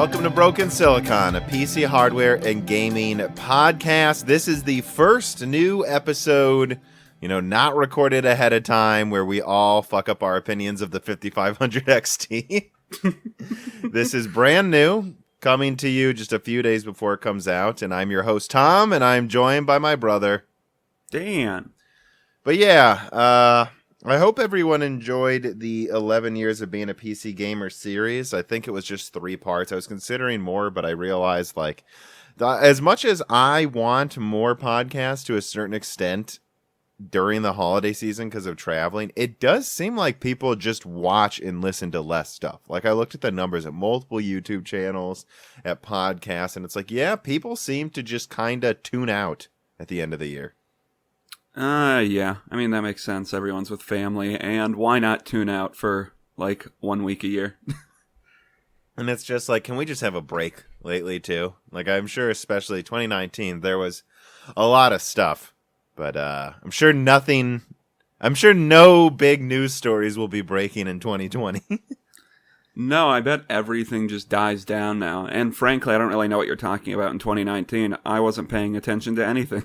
Welcome to Broken Silicon, a PC hardware and gaming podcast. This is the first new episode, not recorded ahead of time, where we all fuck up our opinions of the 5500 XT. This is brand new, coming to you just a few days before it comes out, and I'm your host, Tom, and I'm joined by my brother, Dan. But yeah, I hope everyone enjoyed the 11 years of being a PC gamer series. I think it was just 3 parts. I was considering more, but I realized, as much as I want more podcasts to a certain extent during the holiday season because of traveling, it does seem like people just watch and listen to less stuff. Like, I looked at the numbers at multiple YouTube channels, at podcasts, and it's like, yeah, people seem to just kind of tune out at the end of the year. Yeah. I mean, that makes sense. Everyone's with family, and why not tune out for, 1 week a year? And it's just like, can we just have a break lately, too? Like, I'm sure, especially 2019, there was a lot of stuff. But I'm sure no big news stories will be breaking in 2020. No, I bet everything just dies down now. And frankly, I don't really know what you're talking about in 2019. I wasn't paying attention to anything.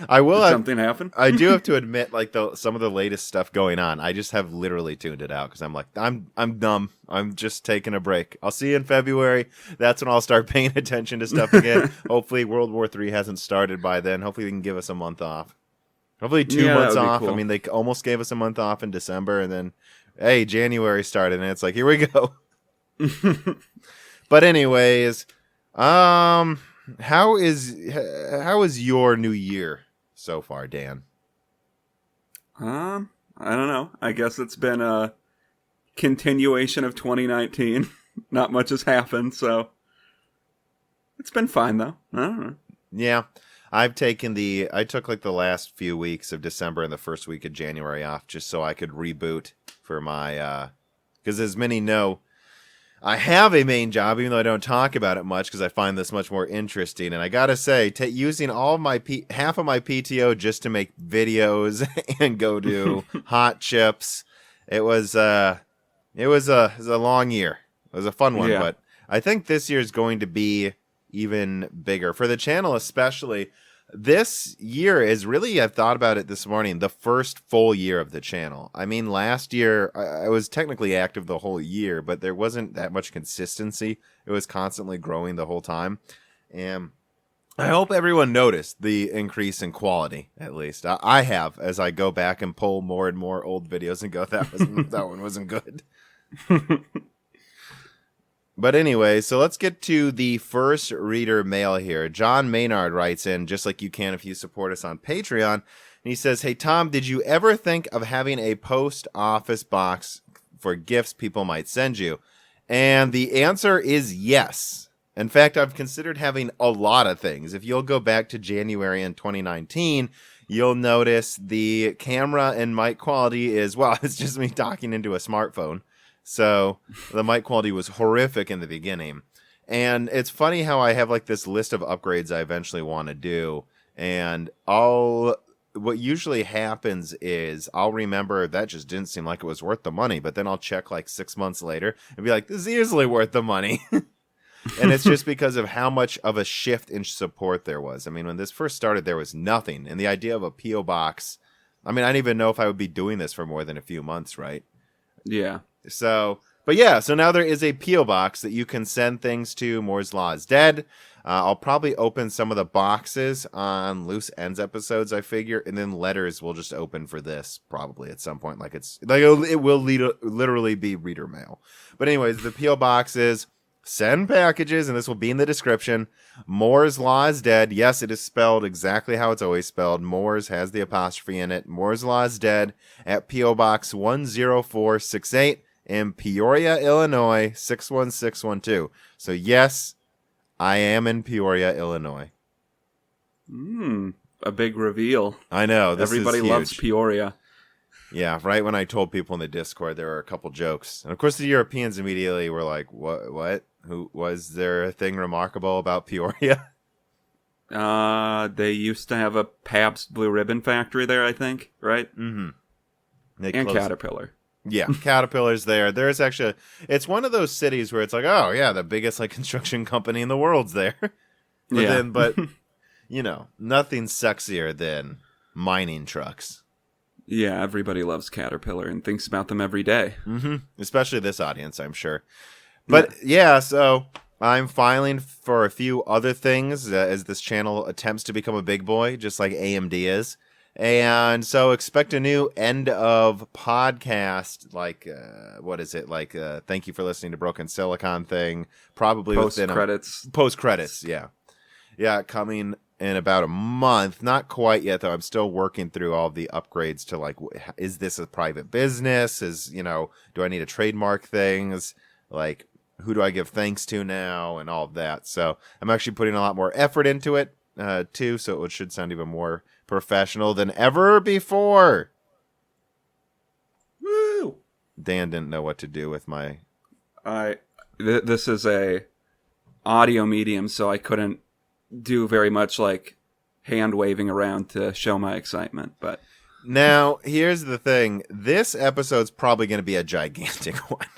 Did something happen? I do have to admit, some of the latest stuff going on, I just have literally tuned it out because I'm like, I'm dumb. I'm just taking a break. I'll see you in February. That's when I'll start paying attention to stuff again. Hopefully, World War III hasn't started by then. Hopefully, they can give us a month off. Hopefully, 2 months off. Cool. I mean, they almost gave us a month off in December, and then, hey, January started, and it's like, here we go. But anyways, how is your new year so far, Dan? I don't know. I guess it's been a continuation of 2019. Not much has happened, so it's been fine though. I don't know. Yeah, I took the last few weeks of December and the first week of January off just so I could reboot for my because as many know, I have a main job, even though I don't talk about it much because I find this much more interesting. And I gotta say, using all of my half of my PTO just to make videos and go do hot chips, it was a long year. It was a fun one, but I think this year is going to be even bigger for the channel, especially. This year is really, I've thought about it this morning, the first full year of the channel. I mean, last year, I was technically active the whole year, but there wasn't that much consistency. It was constantly growing the whole time. And I hope everyone noticed the increase in quality, at least. I have, as I go back and pull more and more old videos and go, that one wasn't good. But anyway, so let's get to the first reader mail here. John Maynard writes in, just like you can if you support us on Patreon. And he says, hey, Tom, did you ever think of having a post office box for gifts people might send you? And the answer is yes. In fact, I've considered having a lot of things. If you'll go back to January in 2019, you'll notice the camera and mic quality is, well, it's just me talking into a smartphone. So the mic quality was horrific in the beginning. And it's funny how I have this list of upgrades I eventually want to do. And what usually happens is I'll remember that just didn't seem like it was worth the money. But then I'll check 6 months later and be like, this is easily worth the money. And it's just because of how much of a shift in support there was. I mean, when this first started, there was nothing. And the idea of a P.O. box, I mean, I didn't even know if I would be doing this for more than a few months, right? Yeah. So now there is a P.O. box that you can send things to. Moore's Law is dead. I'll probably open some of the boxes on Loose Ends episodes, I figure, and then letters will just open for this probably at some point. It will literally be reader mail. But anyways, the P.O. box is send packages, and this will be in the description. Moore's Law is dead. Yes, it is spelled exactly how it's always spelled. Moore's has the apostrophe in it. Moore's Law is dead at P.O. Box 10468 in Peoria, Illinois, 61612. So yes, I am in Peoria, Illinois. A big reveal. I know. Everybody loves Peoria. Yeah, right when I told people in the Discord, there were a couple jokes. And of course the Europeans immediately were like, what? Who was there a thing remarkable about Peoria? They used to have a Pabst Blue Ribbon factory there, I think, right? Mm-hmm. And Caterpillar. Yeah, Caterpillar's there. There's actually, it's one of those cities where it's like, oh yeah, the biggest like construction company in the world's there. Yeah. But you know, nothing's sexier than mining trucks. Yeah, everybody loves Caterpillar and thinks about them every day. Mm-hmm. Especially this audience, I'm sure. But yeah, so I'm filing for a few other things as this channel attempts to become a big boy, just like AMD is. And so expect a new end of podcast, like, what is it? Like, thank you for listening to Broken Silicon thing. Probably within Post-credits. Post-credits, yeah. Yeah, coming in about a month. Not quite yet, though. I'm still working through all the upgrades to, like, is this a private business? Do I need to trademark things? Like, who do I give thanks to now? And all of that. So I'm actually putting a lot more effort into it, too. So it should sound even more professional than ever before. Woo! Dan didn't know what to do with my... This is a audio medium, so I couldn't do very much like hand waving around to show my excitement. But now, here's the thing. This episode's probably going to be a gigantic one.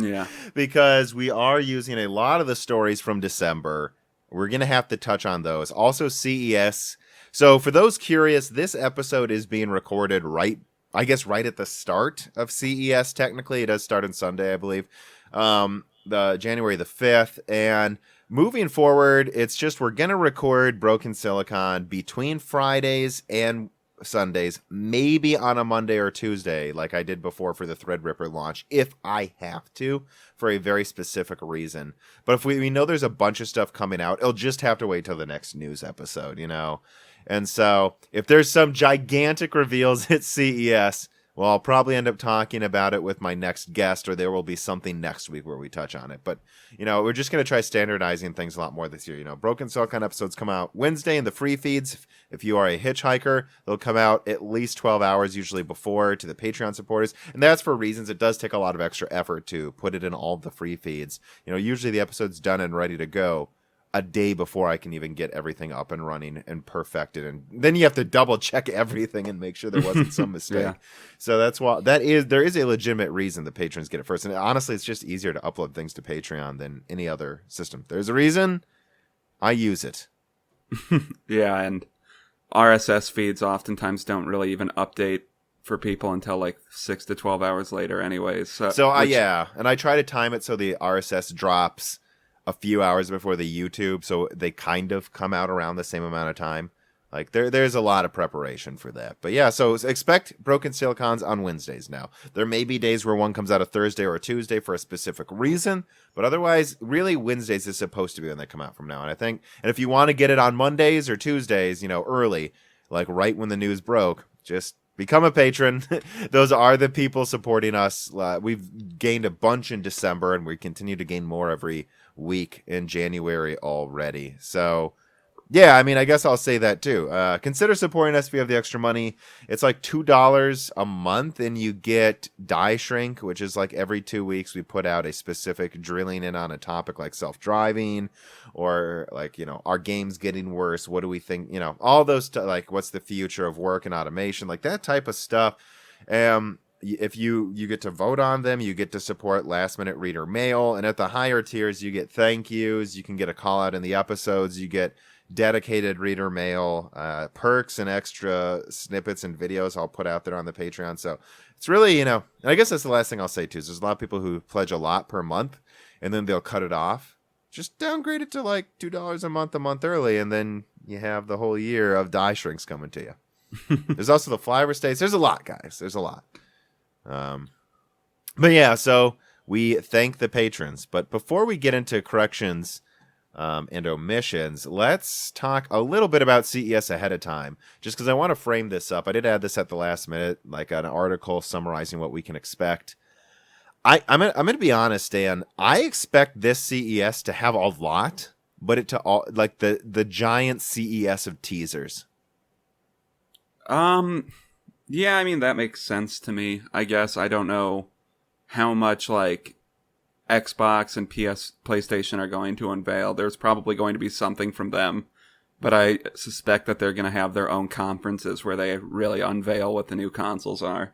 Yeah. Because we are using a lot of the stories from December. We're going to have to touch on those. Also, CES. So for those curious, this episode is being recorded right at the start of CES, technically. It does start on Sunday, I believe. The January the 5th. And moving forward, it's just we're going to record Broken Silicon between Fridays and Sundays, maybe on a Monday or Tuesday, like I did before for the Threadripper launch, if I have to, for a very specific reason. But if we know there's a bunch of stuff coming out, it'll just have to wait till the next news episode, you know? And so if there's some gigantic reveals at CES, well, I'll probably end up talking about it with my next guest, or there will be something next week where we touch on it. But, you know, we're just going to try standardizing things a lot more this year. You know, Broken Silicon episodes come out Wednesday in the free feeds. If you are a hitchhiker, they'll come out at least 12 hours usually before to the Patreon supporters. And that's for reasons it does take a lot of extra effort to put it in all of the free feeds. You know, usually the episode's done and ready to go a day before I can even get everything up and running and perfected, and then you have to double check everything and make sure there wasn't some mistake. Yeah. So that's why there is a legitimate reason the patrons get it first, and honestly, it's just easier to upload things to Patreon than any other system. There's a reason. I use it. Yeah, and RSS feeds oftentimes don't really even update for people until like 6 to 12 hours later, anyways. Yeah, and I try to time it so the RSS drops a few hours before the YouTube, so they kind of come out around the same amount of time. Like there's a lot of preparation for that. But yeah, so expect Broken Silicons on Wednesdays now. There may be days where one comes out a Thursday or a Tuesday for a specific reason, but otherwise, really Wednesdays is supposed to be when they come out from now on, I think. And if you want to get it on Mondays or Tuesdays, you know, early, like right when the news broke, just become a patron. Those are the people supporting us. We've gained a bunch in December, and we continue to gain more every week in January already. So yeah, I mean, I guess I'll say that too. Consider supporting us if you have the extra money. It's like $2 a month, and you get Die Shrink, which is like every 2 weeks we put out a specific drilling in on a topic like self-driving, or like, you know, our game's getting worse. What do we think? You know, all those like what's the future of work and automation, like that type of stuff. If you get to vote on them, you get to support last minute reader mail, and at the higher tiers you get thank yous, you can get a call out in the episodes, you get dedicated reader mail, perks and extra snippets and videos I'll put out there on the Patreon. So it's really, you know, and I guess that's the last thing I'll say too, is there's a lot of people who pledge a lot per month and then they'll cut it off. Just downgrade it to like $2 a month early, and then you have the whole year of Die Shrinks coming to you. There's also the flyover states. There's a lot, guys. There's a lot. But yeah, so we thank the patrons. But before we get into corrections and omissions, let's talk a little bit about CES ahead of time, just because I want to frame this up. I did add this at the last minute, like an article summarizing what we can expect. I'm gonna be honest, Dan. I expect this CES to have a lot, but it to all like the giant CES of teasers. Yeah, I mean, that makes sense to me, I guess. I don't know how much, like, Xbox and PlayStation are going to unveil. There's probably going to be something from them, but I suspect that they're going to have their own conferences where they really unveil what the new consoles are.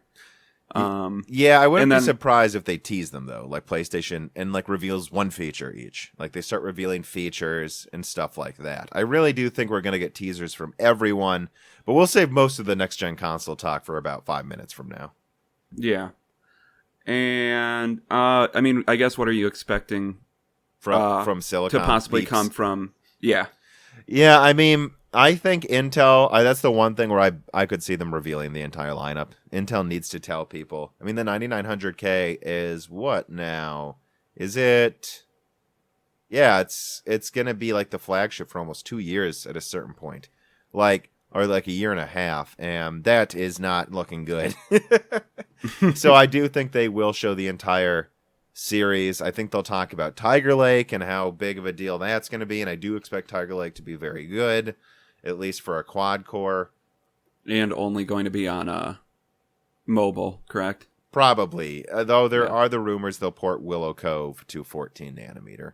Yeah, I wouldn't and be then surprised if they tease them though, like PlayStation, and like reveals one feature each. Like they start revealing features and stuff like that. I really do think we're gonna get teasers from everyone, but we'll save most of the next gen console talk for about 5 minutes from now. yeah, and I mean, I guess what are you expecting From to Silicon possibly Peeps. come from? Yeah, Yeah, I mean, I think Intel. That's the one thing where I could see them revealing the entire lineup. Intel needs to tell people. I mean, the 9900K is what now? Is it? Yeah, it's gonna be like the flagship for almost 2 years at a certain point, like or like a year and a half, and that is not looking good. So I do think they will show the entire series. I think they'll talk about Tiger Lake and how big of a deal that's going to be, and I do expect Tiger Lake to be very good, at least for a quad core. and only going to be on mobile, correct? Probably, though there Yeah. are the rumors they'll port Willow Cove to 14 nanometer.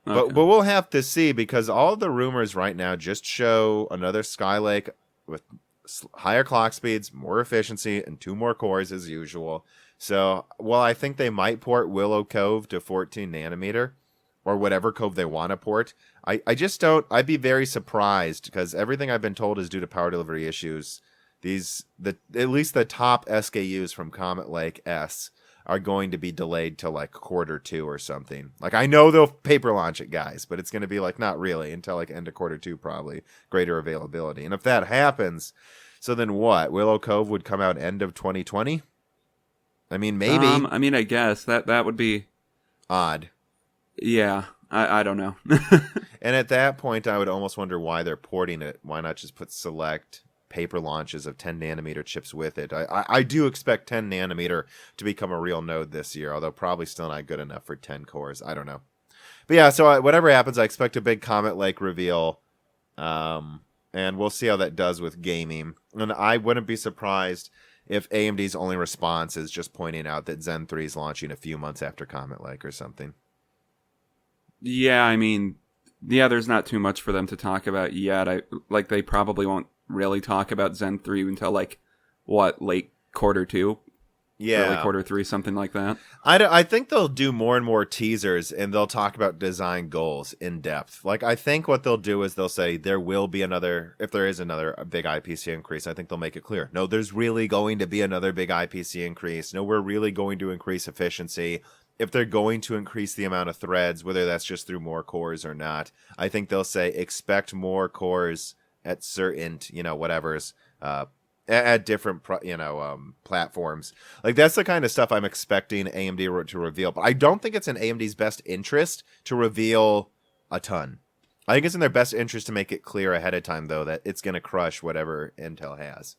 Okay. But we'll have to see because all of the rumors right now just show another Skylake with higher clock speeds, more efficiency, and 2 more cores as usual. So, well, I think they might port Willow Cove to 14 nanometer or whatever cove they want to port. I just don't. I'd be very surprised because everything I've been told is due to power delivery issues. At least the top SKUs from Comet Lake S are going to be delayed till like Q2 or something. Like I know they'll paper launch it, guys, but it's going to be like not really until like end of Q2 probably, greater availability. And if that happens, so then what? Willow Cove would come out end of 2020? I mean, maybe. I mean, I guess that would be Odd. yeah. I don't know. And at that point, I would almost wonder why they're porting it. Why not just put select paper launches of 10 nanometer chips with it? I do expect 10 nanometer to become a real node this year, although probably still not good enough for 10 cores. I don't know. But yeah, so whatever happens, I expect a big Comet Lake reveal. And we'll see how that does with gaming. And I wouldn't be surprised if AMD's only response is just pointing out that Zen 3 is launching a few months after Comet Lake or something. Yeah, I mean, yeah, there's not too much for them to talk about yet. They probably won't really talk about Zen 3 until late Q2, Yeah. early Q3, something like that. I think they'll do more and more teasers, and they'll talk about design goals in depth. Like, I think what they'll do is they'll say there will be another, if there is another big IPC increase, I think they'll make it clear. No, there's really going to be another big IPC increase. No, we're really going to increase efficiency. If they're going to increase the amount of threads, whether that's just through more cores or not, I think they'll say expect more cores at certain, whatever's, at different, platforms. Like, that's the kind of stuff I'm expecting AMD to reveal. But I don't think it's in AMD's best interest to reveal a ton. I think it's in their best interest to make it clear ahead of time, though, that it's going to crush whatever Intel has.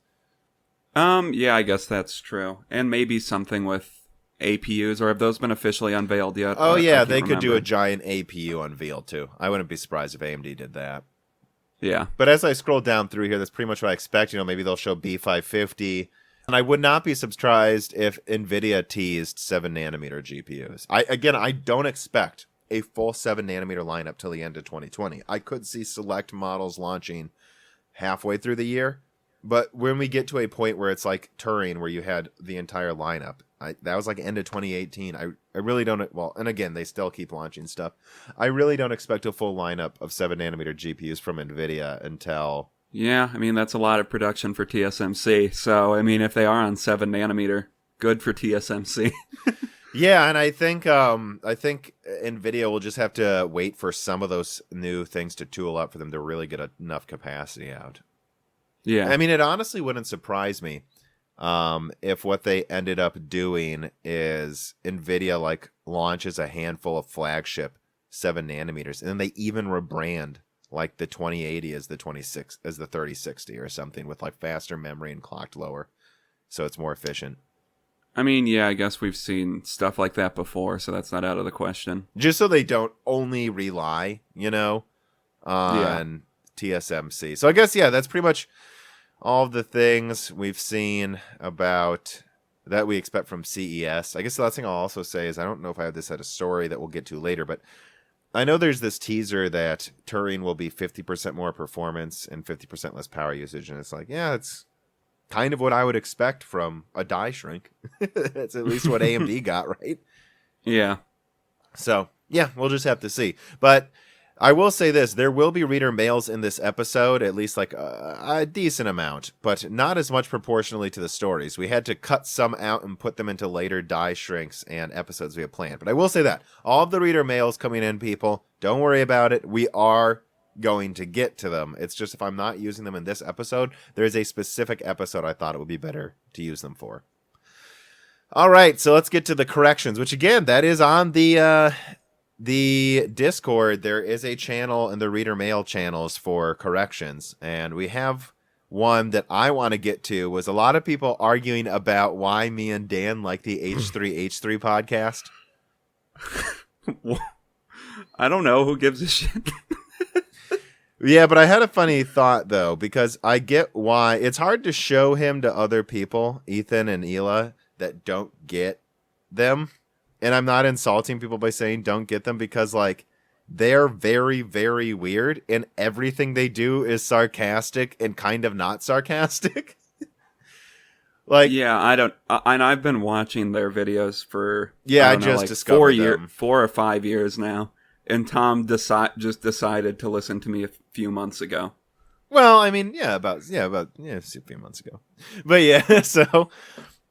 Yeah, I guess that's true. And maybe something with APUs, or have those been officially unveiled yet? Oh, yeah, they can't could do a remember. giant APU unveil, too. I wouldn't be surprised if AMD did that. Yeah. But as I scroll down through here, that's pretty much what I expect. Maybe they'll show B550. And I would not be surprised if NVIDIA teased 7 nanometer GPUs. I don't expect a full 7 nanometer lineup till the end of 2020. I could see select models launching halfway through the year. But when we get to a point where it's like Turing, where you had the entire lineup, that was like end of 2018. I really don't. Well, and again, they still keep launching stuff. I really don't expect a full lineup of 7 nanometer GPUs from NVIDIA until. Yeah, I mean, that's a lot of production for TSMC. So, I mean, if they are on 7 nanometer, good for TSMC. Yeah, and I think NVIDIA will just have to wait for some of those new things to tool up for them to really get enough capacity out. Yeah. I mean, it honestly wouldn't surprise me if what they ended up doing is NVIDIA launches a handful of flagship 7 nanometers, and then they even rebrand like the 2080 as the 3060 or something with faster memory and clocked lower, so it's more efficient. I mean, yeah, I guess we've seen stuff like that before, so that's not out of the question. Just so they don't only rely, on TSMC. So I guess, yeah, that's pretty much all of the things we've seen about that we expect from CES. I guess the last thing I'll also say is I don't know if I have this at a story that we'll get to later, but I know there's this teaser that Turing will be 50% more performance and 50% less power usage, and it's like, yeah, it's kind of what I would expect from a die shrink. That's at least what AMD got, right? Yeah. So, yeah, we'll just have to see. But I will say this, there will be reader mails in this episode, at least like a decent amount, but not as much proportionally to the stories. We had to cut some out and put them into later die shrinks and episodes we have planned. But I will say that all of the reader mails coming in, people, don't worry about it. We are going to get to them. It's just if I'm not using them in this episode, there's a specific episode I thought it would be better to use them for. All right, so let's get to the corrections, which again, that is on the Discord. There is a channel in the reader mail channels for corrections, and we have one that I want to get to. Was a lot of people arguing about why me and Dan like the H3H3 podcast. I don't know who gives a shit. Yeah, but I had a funny thought, though, because I get why. It's hard to show him to other people, Ethan and Hila, that don't get them. And I'm not insulting people by saying don't get them, because, like, they're very, very weird, and everything they do is sarcastic and kind of not sarcastic. Like, yeah, and I've been watching their videos for I just discovered 4 or 5 years now. And Tom just decided to listen to me a few months ago. Well, I mean, about a few months ago. But yeah,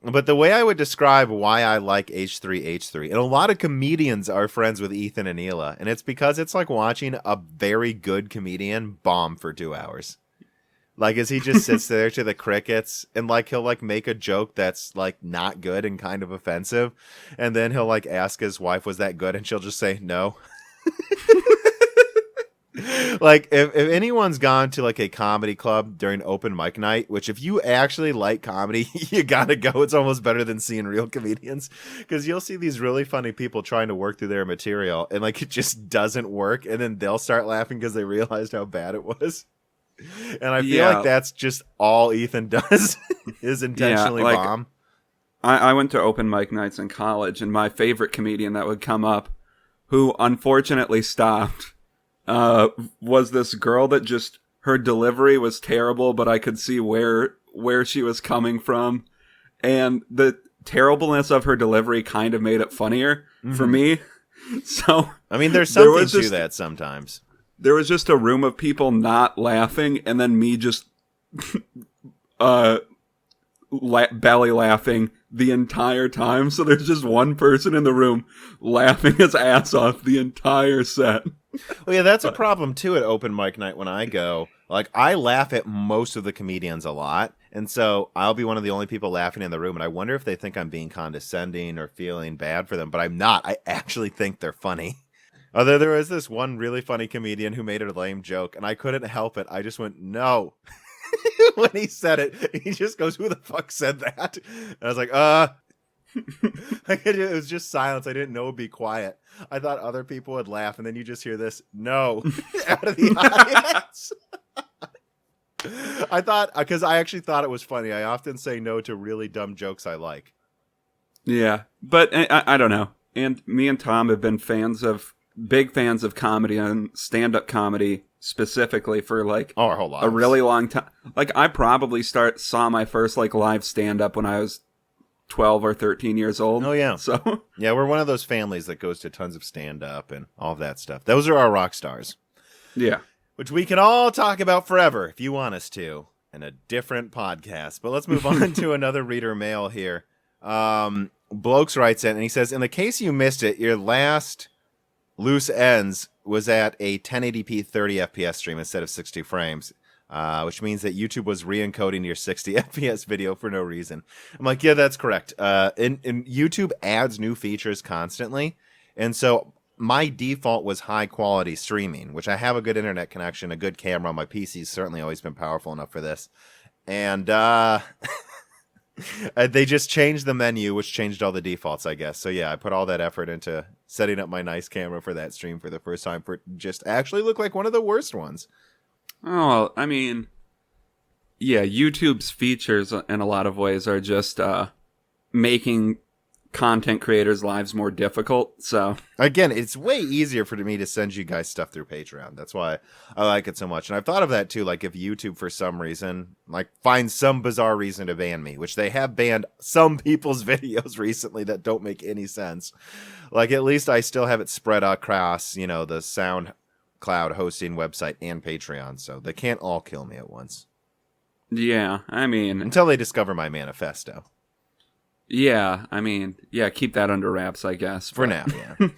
but the way I would describe why I like H3H3, and a lot of comedians are friends with Ethan and Hila, and it's because it's like watching a very good comedian bomb for 2 hours. Like, as he just sits there to the crickets, and like he'll like make a joke that's like not good and kind of offensive, and then he'll like ask his wife, was that good? And she'll just say no. Like, if anyone's gone to like a comedy club during open mic night, which if you actually like comedy, you gotta go. It's almost better than seeing real comedians, because you'll see these really funny people trying to work through their material, and like it just doesn't work, and then they'll start laughing because they realized how bad it was. And I feel like that's just all Ethan does is intentionally bomb. I went to open mic nights in college, and my favorite comedian that would come up, who unfortunately stopped, was this girl that just, her delivery was terrible, but I could see where she was coming from. And the terribleness of her delivery kind of made it funnier for me. So, I mean, there's something to that sometimes. There was just a room of people not laughing, and then me just belly laughing the entire time. So there's just one person in the room laughing his ass off the entire set. Well, yeah, that's a problem too at open mic night when I go. Like, I laugh at most of the comedians a lot, and so I'll be one of the only people laughing in the room, and I wonder if they think I'm being condescending or feeling bad for them, but I'm not. I actually think they're funny. Although there was this one really funny comedian who made a lame joke, and I couldn't help it. I just went, no. When he said it, he just goes, who the fuck said that? And I was like, It was just silence. I didn't know it would be quiet. I thought other people would laugh, and then you just hear this, no, out of the audience. I thought, because I actually thought it was funny. I often say no to really dumb jokes I like. Yeah, but I don't know. And me and Tom have been big fans of comedy and stand-up comedy specifically for like our whole lives. A really long time. Like, I probably saw my first like live stand-up when I was 12 or 13 years old. Oh yeah. So yeah, we're one of those families that goes to tons of stand-up and all of that stuff. Those are our rock stars. Yeah. Which we can all talk about forever if you want us to in a different podcast. But let's move on to another reader mail here. Blokes writes in and he says, in the case you missed it, your last loose ends was at a 1080p 30 FPS stream instead of 60 frames, which means that YouTube was re-encoding your 60 FPS video for no reason. I'm like, yeah, that's correct. And YouTube adds new features constantly, and so my default was high quality streaming, which I have a good internet connection, a good camera. My PC's certainly always been powerful enough for this, and they just changed the menu, which changed all the defaults, I guess. So yeah, I put all that effort into setting up my nice camera for that stream for the first time for it just actually look like one of the worst ones. Oh, I mean, yeah, YouTube's features in a lot of ways are just making content creators' lives more difficult. So again, it's way easier for me to send you guys stuff through Patreon. That's why I like it so much. And I've thought of that too. Like if YouTube, for some reason, like finds some bizarre reason to ban me, which they have banned some people's videos recently that don't make any sense. Like at least I still have it spread across, the SoundCloud hosting website and Patreon. So they can't all kill me at once. Yeah, I mean, until they discover my manifesto. Yeah, I mean, keep that under wraps, I guess. For now, yeah.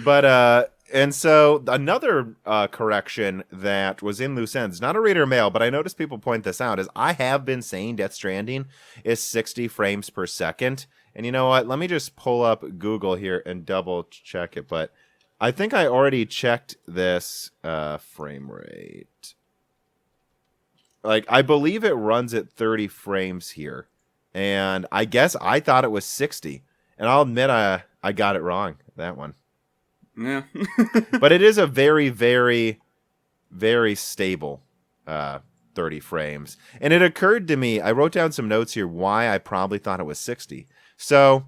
But, and so another correction that was in loose ends, not a reader mail, but I noticed people point this out, is I have been saying Death Stranding is 60 frames per second. And you know what? Let me just pull up Google here and double check it. But I think I already checked this frame rate. Like, I believe it runs at 30 frames here. And I guess I thought it was 60. And I'll admit I got it wrong, that one. Yeah. But it is a very, very, very stable 30 frames. And it occurred to me, I wrote down some notes here why I probably thought it was 60. So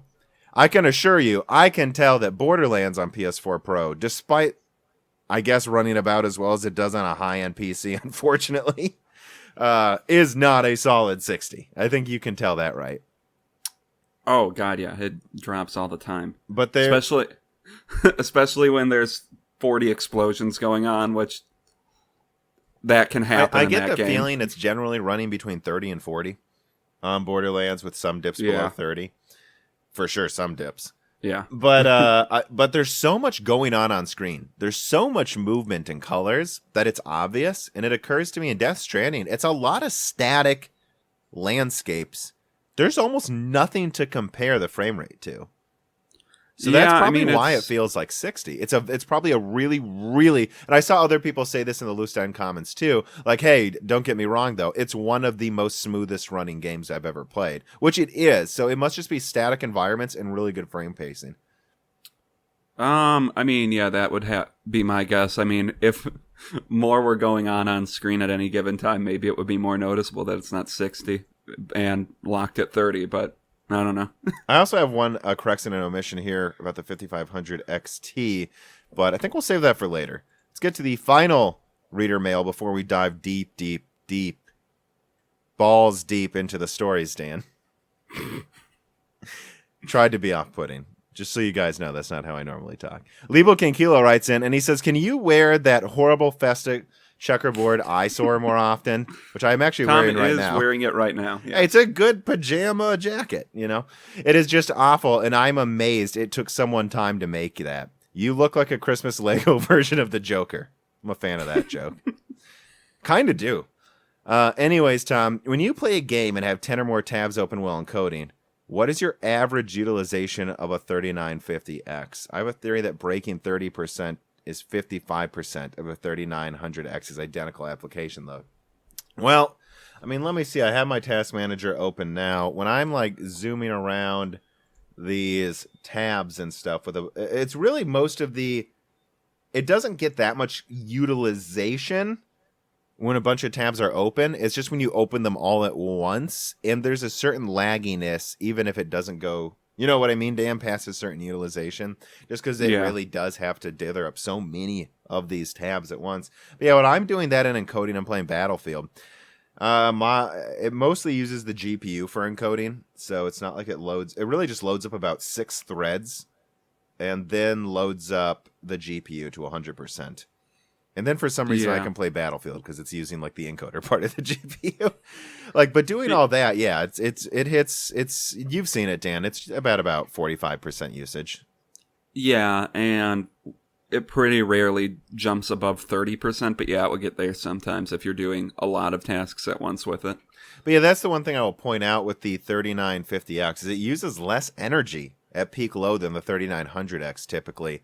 I can assure you, I can tell that Borderlands on PS4 Pro, despite, I guess, running about as well as it does on a high-end PC, unfortunately, is not a solid 60. I think you can tell that, right? Oh god, yeah, it drops all the time. But especially when there's 40 explosions going on, which that can happen. I get the feeling it's generally running between 30 and 40 on Borderlands, with some dips below 30. For sure, some dips. Yeah. But there's so much going on screen. There's so much movement and colors that it's obvious. And it occurs to me in Death Stranding, it's a lot of static landscapes. There's almost nothing to compare the frame rate to. So that's probably why it feels like 60. It's probably a really, really, and I saw other people say this in the Loose End comments too. Like, hey, don't get me wrong though, it's one of the most smoothest running games I've ever played, which it is. So it must just be static environments and really good frame pacing. I mean, yeah, that would be my guess. I mean, if more were going on screen at any given time, maybe it would be more noticeable that it's not 60 and locked at 30, but I don't know. I also have one correction and omission here about the 5500 XT, but I think we'll save that for later. Let's get to the final reader mail before we dive deep, balls deep into the stories, Dan. Tried to be off-putting. Just so you guys know, that's not how I normally talk. Lebo King Kilo writes in, and he says, can you wear that horrible festive checkerboard eyesore more often? Which I'm actually wearing right now. Tom is wearing it right now. Yeah. It's a good pajama jacket, It is just awful, and I'm amazed it took someone time to make that. You look like a Christmas Lego version of the Joker. I'm a fan of that joke. Kind of do. Anyways, Tom, when you play a game and have 10 or more tabs open while encoding, what is your average utilization of a 3950X? I have a theory that breaking 30% is 55% of a 3900X's identical application load. Well, I mean, let me see. I have my task manager open now. When I'm like zooming around these tabs and stuff, it's really most of it doesn't get that much utilization when a bunch of tabs are open. It's just when you open them all at once, and there's a certain lagginess, even if it doesn't go, you know what I mean, Dan, past a certain utilization, just because it really does have to dither up so many of these tabs at once. But yeah, when I'm doing that in encoding, I'm playing Battlefield. It mostly uses the GPU for encoding, so it's not like it loads. It really just loads up about 6 threads, and then loads up the GPU to 100%. And then for some reason I can play Battlefield because it's using like the encoder part of the GPU. But doing all that, yeah, it hits. You've seen it, Dan. It's about 45% usage. Yeah, and it pretty rarely jumps above 30%, but yeah, it will get there sometimes if you're doing a lot of tasks at once with it. But yeah, that's the one thing I will point out with the 3950X is it uses less energy at peak load than the 3900X typically.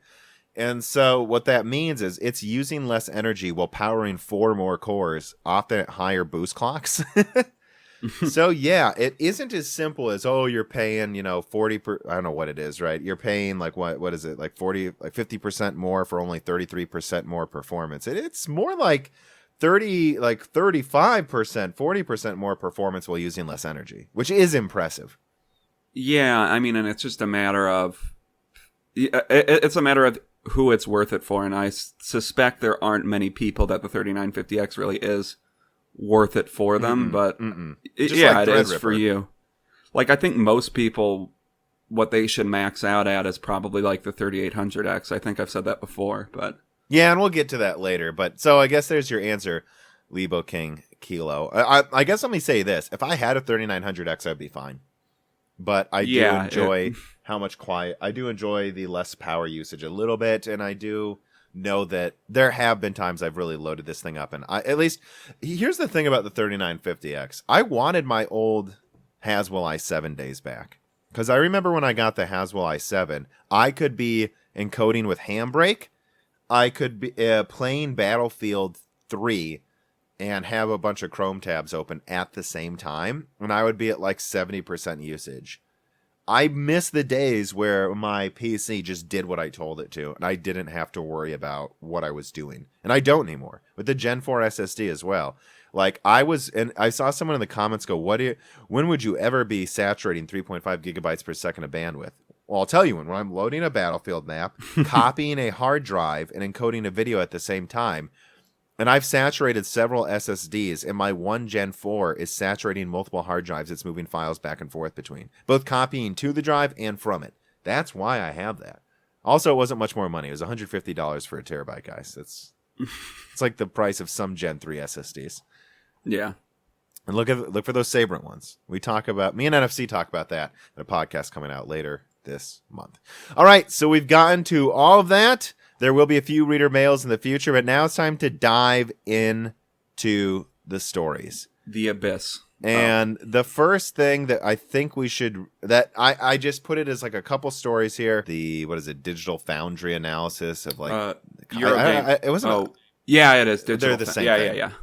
And so what that means is it's using less energy while powering 4 more cores, often at higher boost clocks. So yeah, it isn't as simple as, you're paying, 40 I don't know what it is, right? You're paying like what is it? Like 50% more for only 33% more performance. It's more like 35%, 40% more performance while using less energy, which is impressive. Yeah, I mean, and it's just a matter of it's a matter of who it's worth it for, and I suspect there aren't many people that the 3950X really is worth it for them, but Like it is Threadripper. for you. Like, I think most people, what they should max out at is probably like the 3800X. I think I've said that before, but Yeah, and we'll get to that later. But so I guess there's your answer, Lebo King Kilo. I guess let me say this: if I had a 3900X, I'd be fine. But I do enjoy how much quiet. I do enjoy the less power usage a little bit, and I do know that there have been times I've really loaded this thing up. And at least here's the thing about the 3950X: I wanted my old Haswell i7 days back, because I remember when I got the Haswell i7, I could be encoding with Handbrake. I could be playing Battlefield 3 and have a bunch of Chrome tabs open at the same time, and I would be at like 70% usage. I miss the days where my PC just did what I told it to, and I didn't have to worry about what I was doing. And I don't anymore, with the Gen 4 SSD as well. Like, and I saw someone in the comments go, when would you ever be saturating 3.5 gigabytes per second of bandwidth? Well, I'll tell you when I'm loading a Battlefield map, copying a hard drive, and encoding a video at the same time. And I've saturated several SSDs, and my one Gen 4 is saturating multiple hard drives it's moving files back and forth between, both copying to the drive and from it. That's why I have that. Also, it wasn't much more money. It was $150 for a terabyte, guys. It's like the price of some Gen 3 SSDs. yeah. And look for those Sabrent ones. Me and NFC talk about that in a podcast coming out later this month. All right, so we've gotten to all of that. There will be a few reader mails in the future, but now it's time to dive into the stories. The abyss. And the first thing that I think I just put it as like a couple stories here. Digital Foundry analysis of like Eurogame. It wasn't. Yeah, it is. They're the same thing. Yeah.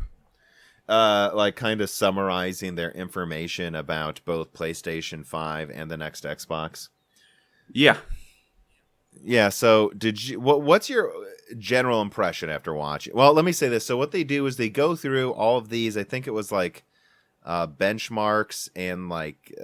Like kind of summarizing their information about both PlayStation 5 and the next Xbox. Yeah. Yeah, so what's your general impression after watching? Well, let me say this. So what they do is they go through all of these, I think it was like benchmarks and like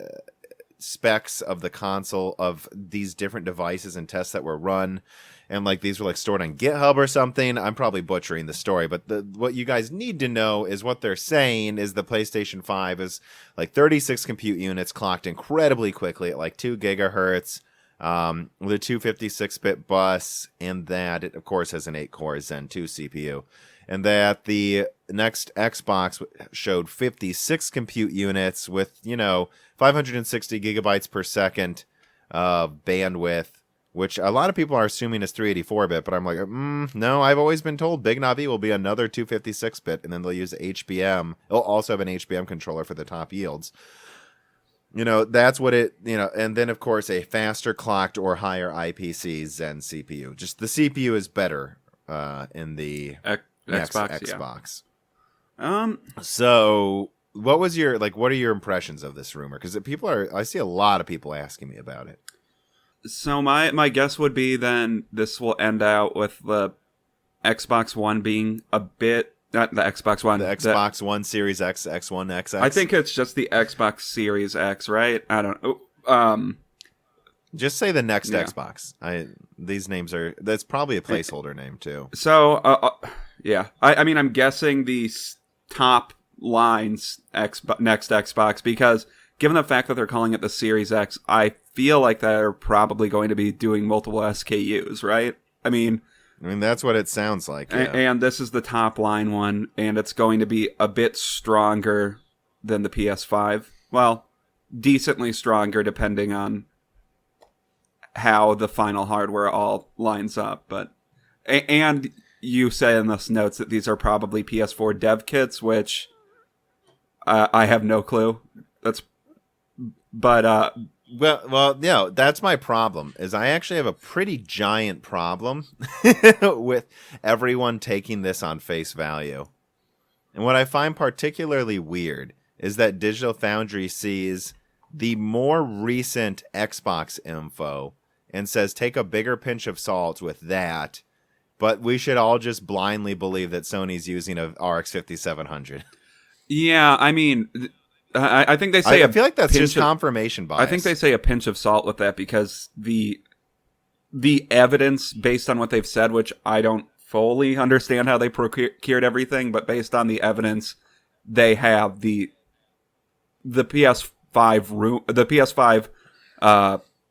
specs of the console of these different devices and tests that were run. And like these were like stored on GitHub or something. I'm probably butchering the story, but what you guys need to know is what they're saying is the PlayStation 5 is like 36 compute units clocked incredibly quickly at like 2 gigahertz. With a 256-bit bus, and that it, of course, has an 8-core Zen 2 CPU. And that the next Xbox showed 56 compute units with, 560 gigabytes per second bandwidth, which a lot of people are assuming is 384-bit, but I'm like, no, I've always been told Big Navi will be another 256-bit, and then they'll use HBM. It'll also have an HBM controller for the top yields. That's what and then, of course, a faster clocked or higher IPC Zen CPU. Just the CPU is better in the next Xbox. Yeah. So what are your impressions of this rumor? Because I see a lot of people asking me about it. So my guess would be then this will end out with the Xbox One being a bit... Not the Xbox One. The Xbox One Series X, X1, XX. I think it's just the Xbox Series X, right? I don't know. Just say the next Xbox. These names that's probably a placeholder name too. So, yeah. I mean, I'm guessing the top lines next Xbox, because given the fact that they're calling it the Series X, I feel like they're probably going to be doing multiple SKUs, right? I mean, that's what it sounds like. Yeah. And this is the top line one, and it's going to be a bit stronger than the PS5. Well, decently stronger depending on how the final hardware all lines up. But and you say in this notes that these are probably PS4 dev kits, which I have no clue. Well, that's my problem, is I actually have a pretty giant problem with everyone taking this on face value. And what I find particularly weird is that Digital Foundry sees the more recent Xbox info and says take a bigger pinch of salt with that, but we should all just blindly believe that Sony's using a RX 5700. Yeah, I mean... I think they say I feel like that's just of, confirmation bias. I think they say a pinch of salt with that because the evidence based on what they've said, which I don't fully understand how they procured everything, but based on the evidence they have, the PS5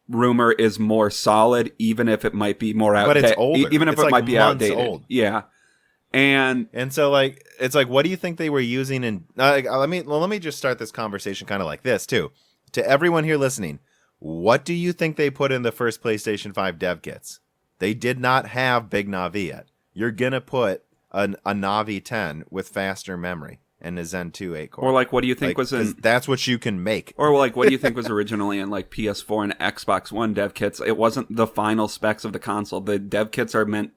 rumor is more solid, even if it might be more outdated. But it's older. Even if it's it like might be months outdated. old. Yeah. And so like it's like, what do you think they were using in let me just start this conversation kind of like this too. To everyone here listening, what do you think they put in the first PlayStation 5 dev kits? They did not have Big Navi yet. You're gonna put a Navi 10 with faster memory and a Zen 2 8-core. Or like, what do you think was in? That's what you can make. Or like, what do you think was originally in like PS4 and Xbox One dev kits? It wasn't the final specs of the console. The dev kits are meant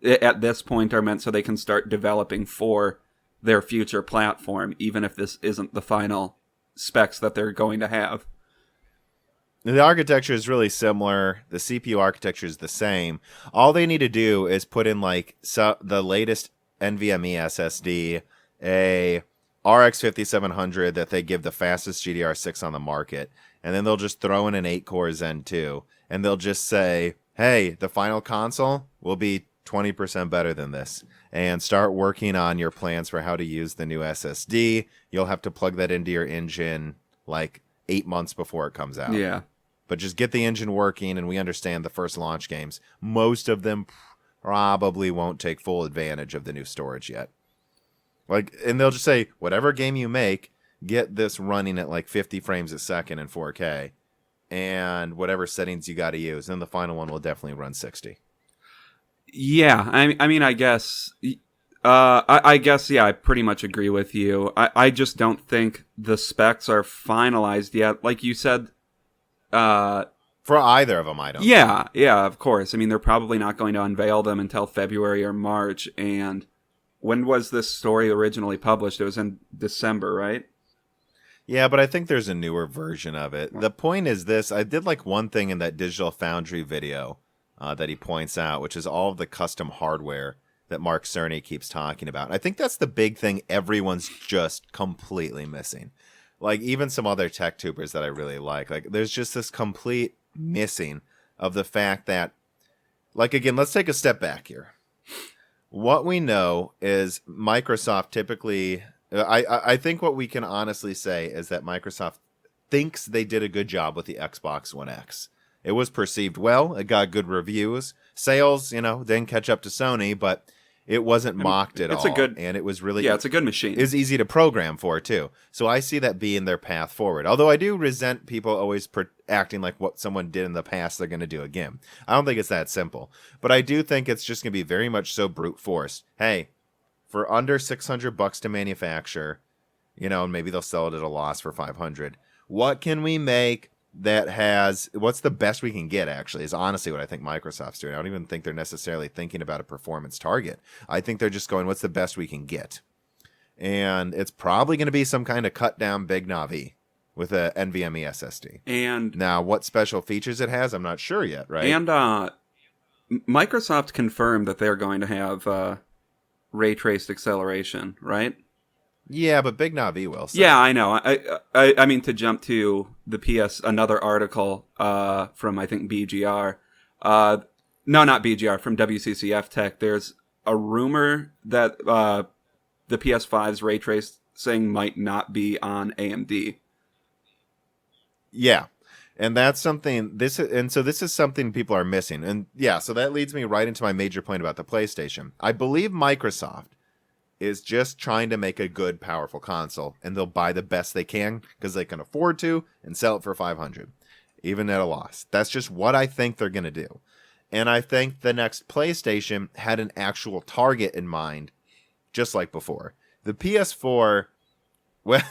at this point so they can start developing for their future platform, even if this isn't the final specs that they're going to have. The architecture is really similar. The CPU architecture is the same. All they need to do is put in like the latest NVMe SSD, a RX 5700 that they give the fastest GDR6 on the market, and then they'll just throw in an 8-core Zen 2, and they'll just say, hey, the final console will be 20% better than this, and start working on your plans for how to use the new SSD. You'll have to plug that into your engine like 8 months before it comes out. Yeah. But just get the engine working, and we understand the first launch games, most of them probably won't take full advantage of the new storage yet. Like, and they'll just say, whatever game you make, get this running at like 50 frames a second in 4K, and whatever settings you got to use. Then the final one will definitely run 60. Yeah, I mean, I guess, I guess, yeah, I pretty much agree with you. I just don't think the specs are finalized yet. Like you said, for either of them, I don't. Yeah, of course. I mean, they're probably not going to unveil them until February or March. And when was this story originally published? It was in December, right? Yeah, but I think there's a newer version of it. The point is this: I did like one thing in that Digital Foundry video that he points out, which is all of the custom hardware that Mark Cerny keeps talking about. And I think that's the big thing everyone's just completely missing. Like, even some other tech tubers that I really like. Like, there's just this complete missing of the fact that, like, again, let's take a step back here. What we know is Microsoft typically, I think what we can honestly say is that Microsoft thinks they did a good job with the Xbox One X. It was perceived well. It got good reviews. Sales, didn't catch up to Sony, but it wasn't mocked at all. And it was really... Yeah, it's a good machine. It was easy to program for, too. So I see that being their path forward. Although I do resent people always acting like what someone did in the past they're going to do again. I don't think it's that simple. But I do think it's just going to be very much so brute force. Hey, for under $600 to manufacture, and maybe they'll sell it at a loss for $500. What can we make that has... What's the best we can get, actually, is honestly what I think Microsoft's doing. I don't even think they're necessarily thinking about a performance target. I think they're just going, what's the best we can get? And it's probably going to be some kind of cut-down Big Navi with a NVMe SSD. And now, what special features it has, I'm not sure yet, right? And Microsoft confirmed that they're going to have ray-traced acceleration, right? Yeah, but Big Navi will. So. Yeah, I know. I mean, to jump to the another article from, I think, BGR. No, not BGR, from WCCF Tech. There's a rumor that the PS5's ray tracing might not be on AMD. Yeah. And that's something, this is something people are missing. And yeah, so that leads me right into my major point about the PlayStation. I believe Microsoft is just trying to make a good, powerful console, and they'll buy the best they can because they can afford to and sell it for $500, even at a loss. That's just what I think they're going to do. And I think the next PlayStation had an actual target in mind, just like before. The PS4, well,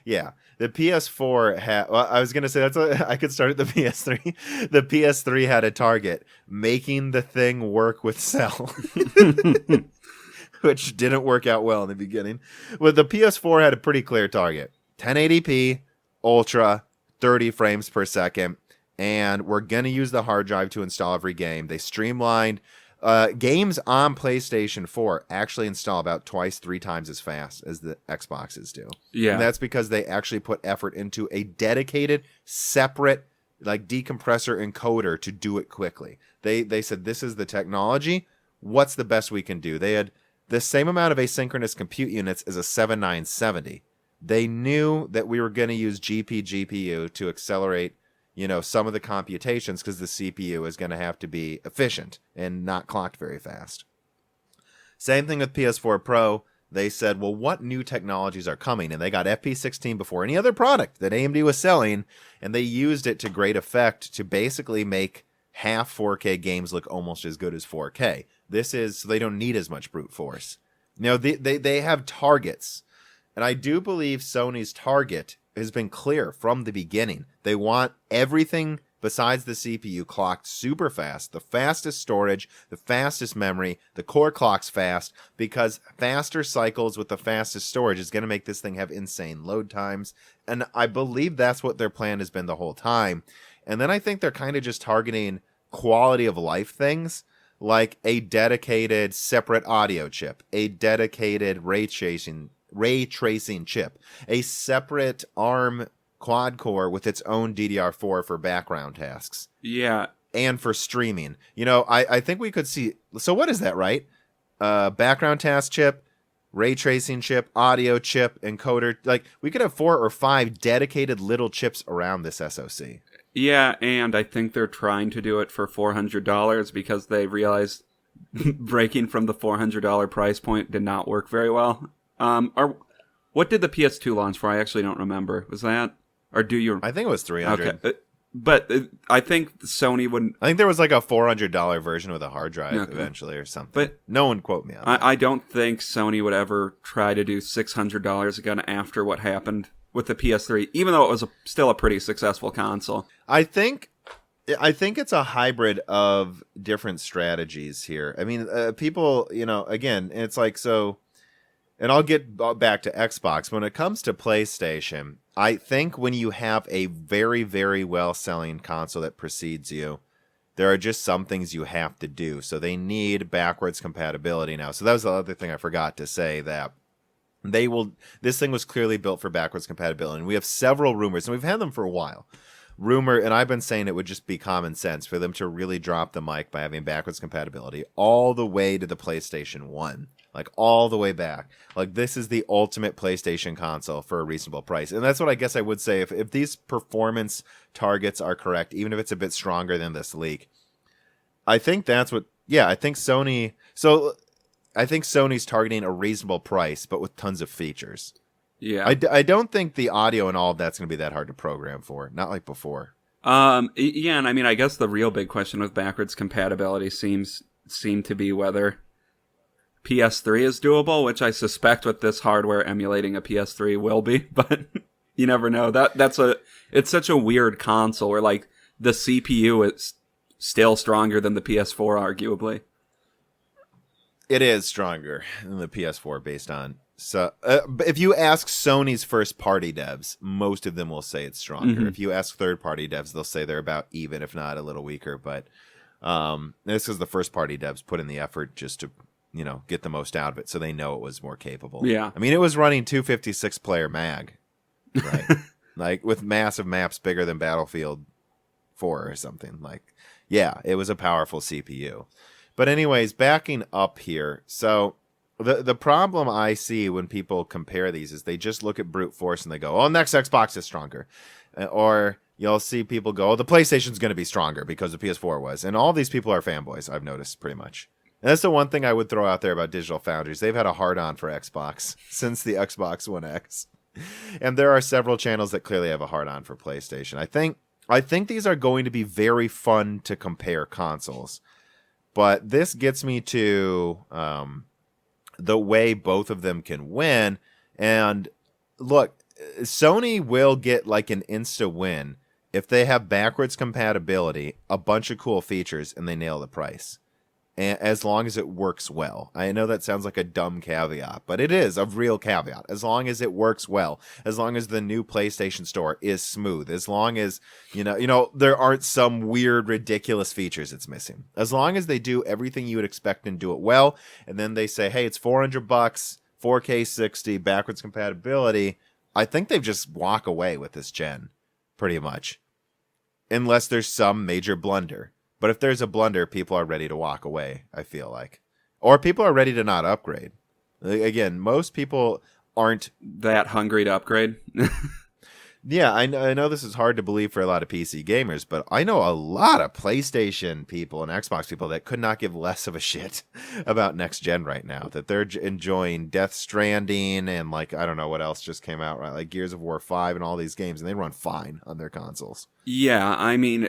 yeah, the PS4 had, well, I was going to say, I could start at the PS3. The PS3 had a target, making the thing work with Cell. Which didn't work out well in the beginning. But the PS4 had a pretty clear target. 1080p, Ultra, 30 frames per second. And we're going to use the hard drive to install every game. They streamlined games on PlayStation 4 actually install about twice, 3 times as fast as the Xboxes do. Yeah. And that's because they actually put effort into a dedicated, separate, like decompressor encoder to do it quickly. They said, this is the technology. What's the best we can do? They had the same amount of asynchronous compute units as a 7970. They knew that we were going to use GPU to accelerate, some of the computations because the CPU is going to have to be efficient and not clocked very fast. Same thing with PS4 Pro. They said, well, what new technologies are coming? And they got FP16 before any other product that AMD was selling, and they used it to great effect to basically make half 4K games look almost as good as 4K. This is, so they don't need as much brute force. They have targets, and I do believe Sony's target has been clear from the beginning. They want everything besides the CPU clocked super fast, the fastest storage, the fastest memory, the core clock's fast, because faster cycles with the fastest storage is going to make this thing have insane load times. And I believe that's what their plan has been the whole time. And then I think they're kind of just targeting quality of life things, like a dedicated separate audio chip, a dedicated ray tracing chip, a separate ARM quad core with its own DDR4 for background tasks. Yeah. And for streaming. I think we could see... So what is that, right? Background task chip, ray tracing chip, audio chip, encoder. Like, we could have 4 or 5 dedicated little chips around this SoC. Yeah, and I think they're trying to do it for $400 because they realized breaking from the $400 price point did not work very well. What did the PS2 launch for? I actually don't remember. Was that... Or do you... I think it was $300. Okay. But I think Sony wouldn't... I think there was like a $400 version with a hard drive eventually or something. But no one quote me on that. I don't think Sony would ever try to do $600 again after what happened with the PS3, even though it was still a pretty successful console. I think it's a hybrid of different strategies here. I mean, people, again, it's like so... And I'll get back to Xbox. When it comes to PlayStation, I think when you have a very, very well-selling console that precedes you, there are just some things you have to do. So they need backwards compatibility now. So that was the other thing I forgot to say, that this thing was clearly built for backwards compatibility. And we have several rumors, and we've had them for a while. And I've been saying it would just be common sense for them to really drop the mic by having backwards compatibility all the way to the PlayStation 1. Like, all the way back. Like, this is the ultimate PlayStation console for a reasonable price. And that's what I guess I would say. If these performance targets are correct, even if it's a bit stronger than this leak, I think that's what... Yeah, I think Sony... So, I think Sony's targeting a reasonable price, but with tons of features. Yeah. I don't think the audio and all of that's going to be that hard to program for. Not like before. Yeah, and I mean, I guess the real big question with backwards compatibility seem to be whether PS3 is doable, which I suspect with this hardware emulating a PS3 will be, but you never know. It's such a weird console where like the CPU is still stronger than the PS4, arguably. It is stronger than the PS4 based on... So, if you ask Sony's first-party devs, most of them will say it's stronger. Mm-hmm. If you ask third-party devs, they'll say they're about even, if not a little weaker. But this is the first-party devs put in the effort just to, get the most out of it, so they know it was more capable. Yeah. I mean, it was running 256-player mag, right? Like, with massive maps bigger than Battlefield 4 or something. Like, yeah, it was a powerful CPU. But anyways, backing up here, so... The problem I see when people compare these is they just look at brute force and they go, oh, next Xbox is stronger. Or you'll see people go, oh, the PlayStation's going to be stronger because the PS4 was. And all these people are fanboys, I've noticed, pretty much. And that's the one thing I would throw out there about Digital Foundries. They've had a hard-on for Xbox since the Xbox One X. And there are several channels that clearly have a hard-on for PlayStation. I think these are going to be very fun to compare consoles. But this gets me to... the way both of them can win. And look, Sony will get like an insta win if they have backwards compatibility, a bunch of cool features, and they nail the price. as long as it works well. I know that sounds like a dumb caveat, but it is a real caveat. As long as it works well, as long as the new PlayStation Store is smooth, as long as there aren't some weird, ridiculous features it's missing. As long as they do everything you would expect and do it well, and then they say, "Hey, it's $400, 4K 60, backwards compatibility." I think they've just walk away with this gen, pretty much, unless there's some major blunder. But if there's a blunder, people are ready to walk away, I feel like. Or people are ready to not upgrade. Again, most people aren't that hungry to upgrade. Yeah, I know this is hard to believe for a lot of PC gamers, but I know a lot of PlayStation people and Xbox people that could not give less of a shit about next gen right now. That they're enjoying Death Stranding and I don't know what else just came out, right? Like Gears of War 5 and all these games, and they run fine on their consoles. Yeah, I mean,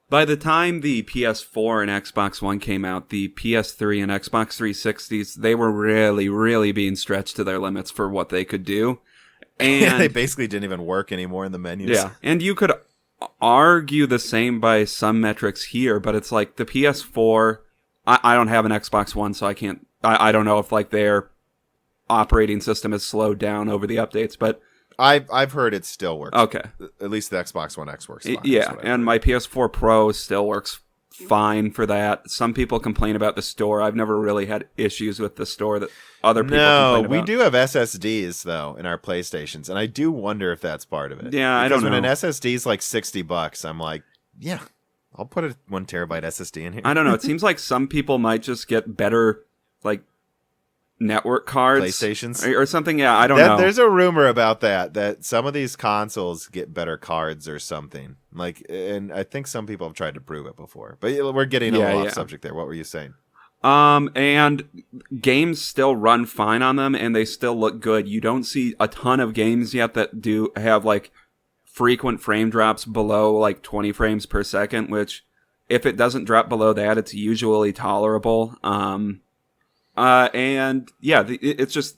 by the time the PS4 and Xbox One came out, the PS3 and Xbox 360s, they were really, really being stretched to their limits for what they could do. And they basically didn't even work anymore in the menus. Yeah, and you could argue the same by some metrics here, but it's like the PS4, I don't have an Xbox One, so I can't, I don't know if their operating system has slowed down over the updates, but I've heard it still works. Okay. At least the Xbox One X works fine. Yeah, and my PS4 Pro still works fine for that. Some people complain about the store. I've never really had issues with the store that other people complain about. We do have SSDs, though, in our PlayStations, and I do wonder if that's part of it. Yeah, I don't know. Because when an SSD is like $60, I'm like, yeah, I'll put a 1 terabyte SSD in here. I don't know. It seems like some people might just get better, network cards, PlayStations or something. Yeah, I don't know. There's a rumor about that some of these consoles get better cards or something. And I think some people have tried to prove it before. But we're getting a little off subject there. What were you saying? And games still run fine on them, and they still look good. You don't see a ton of games yet that do have frequent frame drops below 20 frames per second. Which, if it doesn't drop below that, it's usually tolerable. And yeah, it's just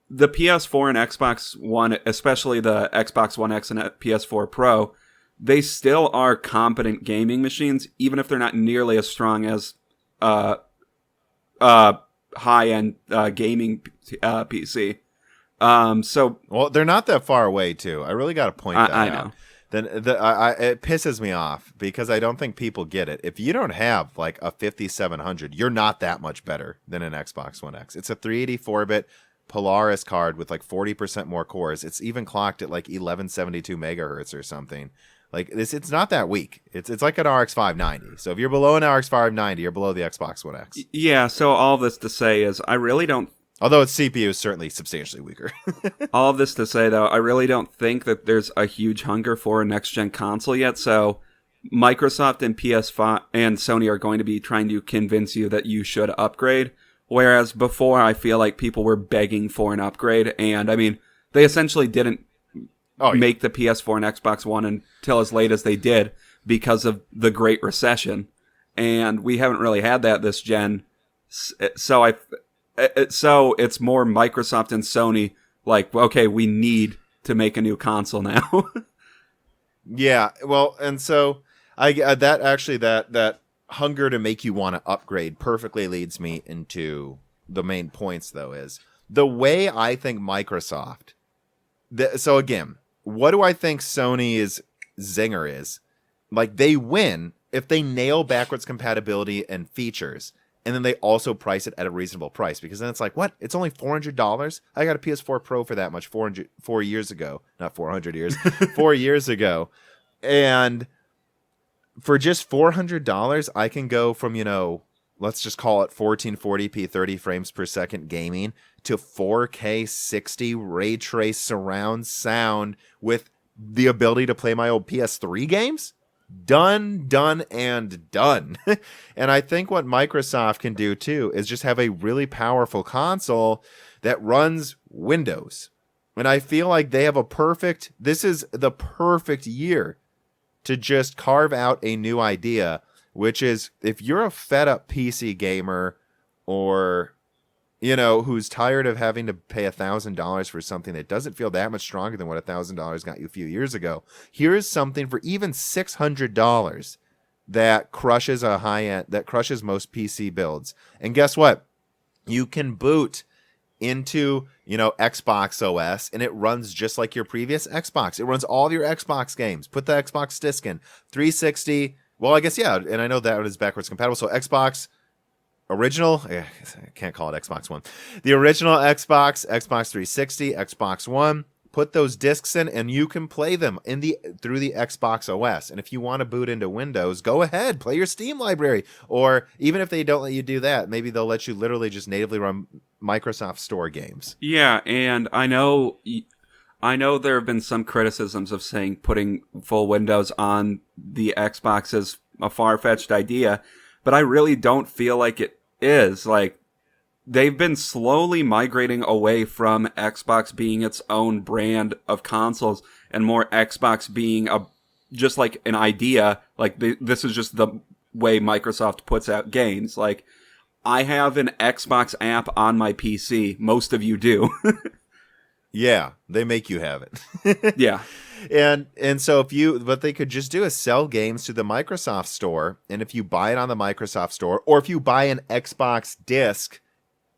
the PS4 and Xbox One, especially the Xbox One X and PS4 Pro, they still are competent gaming machines, even if they're not nearly as strong as high-end gaming PC. Well, they're not that far away, too. I really got to point that out. I know. Then it pisses me off because I don't think people get it. If you don't have a 5700, you're not that much better than an Xbox One X. It's a 384-bit Polaris card with 40% more cores. It's even clocked at 1172 megahertz or something. It's not that weak. It's like an RX 590. So if you're below an RX 590, you're below the Xbox One X. Yeah. So all this to say is, I really don't. Although its CPU is certainly substantially weaker. All of this to say, though, I really don't think that there's a huge hunger for a next-gen console yet. So Microsoft and PS5 and Sony are going to be trying to convince you that you should upgrade. Whereas before, I feel like people were begging for an upgrade. And, I mean, they essentially didn't make the PS4 and Xbox One until as late as they did because of the Great Recession. And we haven't really had that this gen. So it's more Microsoft and Sony okay, we need to make a new console now. Yeah, well, and so that hunger to make you want to upgrade perfectly leads me into the main points, though, is the way I think Microsoft. So again, what do I think Sony's zinger is? They win if they nail backwards compatibility and features. And then they also price it at a reasonable price, because then it's what? It's only $400? I got a PS4 Pro for that much 4 years ago. Not 400 years. 4 years ago. And for just $400, I can go from, let's just call it 1440p 30 frames per second gaming to 4K 60 ray trace surround sound with the ability to play my old PS3 games? Done, and done. And I think what Microsoft can do too is just have a really powerful console that runs Windows. And I feel like they have this is the perfect year to just carve out a new idea, which is, if you're a fed up PC gamer or who's tired of having to pay $1,000 for something that doesn't feel that much stronger than what $1,000 got you a few years ago, here's something for even $600 that crushes a high-end, that crushes most PC builds. And guess what? You can boot into, Xbox OS, and it runs just like your previous Xbox. It runs all of your Xbox games. Put the Xbox disc in. 360, well, I guess, yeah, and I know that one is backwards compatible. So Xbox original, I can't call it Xbox One. The original Xbox, Xbox 360, Xbox One, put those discs in, and you can play them through the Xbox OS. And if you want to boot into Windows, go ahead, play your Steam library. Or even if they don't let you do that, maybe they'll let you literally just natively run Microsoft Store games. Yeah, and I know there have been some criticisms of saying putting full Windows on the Xbox is a far-fetched idea, but I really don't feel like it is. Like, they've been slowly migrating away from Xbox being its own brand of consoles and more Xbox being just like an idea. Like, this is just the way Microsoft puts out games. Like, I have an Xbox app on my PC. Most of you do. Yeah, they make you have it. Yeah. And so what they could just do is sell games to the Microsoft Store, and if you buy it on the Microsoft Store, or if you buy an Xbox disc,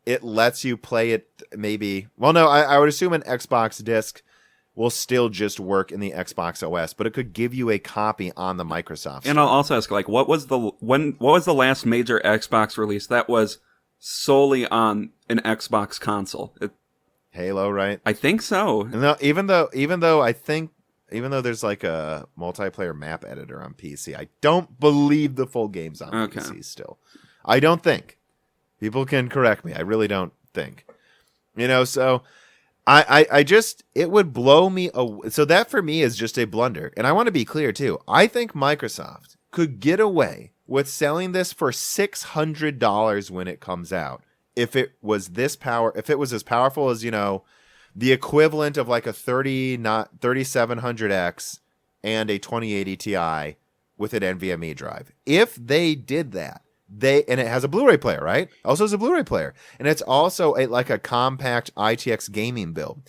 it lets you play it maybe. Well, no, I would assume an Xbox disc will still just work in the Xbox OS, but it could give you a copy on the Microsoft Store. And I'll also ask, like, what was the last major Xbox release that was solely on an Xbox console? Halo, right? I think so. No, even though there's like a multiplayer map editor on PC, I don't believe the full game's on PC still. I don't think. People can correct me. I really don't think. So I just, it would blow me away. So that for me is just a blunder. And I want to be clear too. I think Microsoft could get away with selling this for $600 when it comes out. If it was as powerful as, the equivalent of like a 3700X and a 2080 Ti with an NVMe drive. If they did that, and it has a Blu-ray player, right? Also has a Blu-ray player. And it's also like a compact ITX gaming build.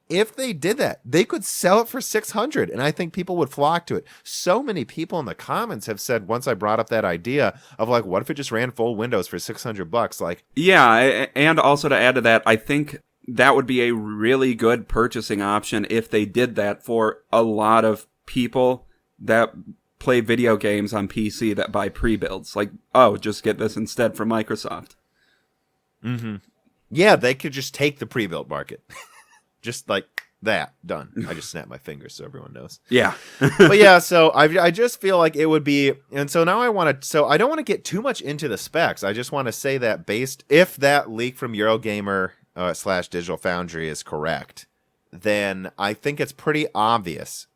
If they did that, they could sell it for $600, and I think people would flock to it. So many people in the comments have said, once I brought up that idea of like, what if it just ran full Windows for $600? Like, yeah, and also to add to that, I think that would be a really good purchasing option if they did that for a lot of people that play video games on PC that buy pre-builds. Like, just get this instead from Microsoft. Mm-hmm. Yeah, they could just take the pre-built market. Just like that. Done. I just snapped my fingers so everyone knows. Yeah. But yeah, so I just feel like it would be, and so now I don't want to get too much into the specs. I just want to say that if that leak from Eurogamer / Digital Foundry is correct, then I think it's pretty obvious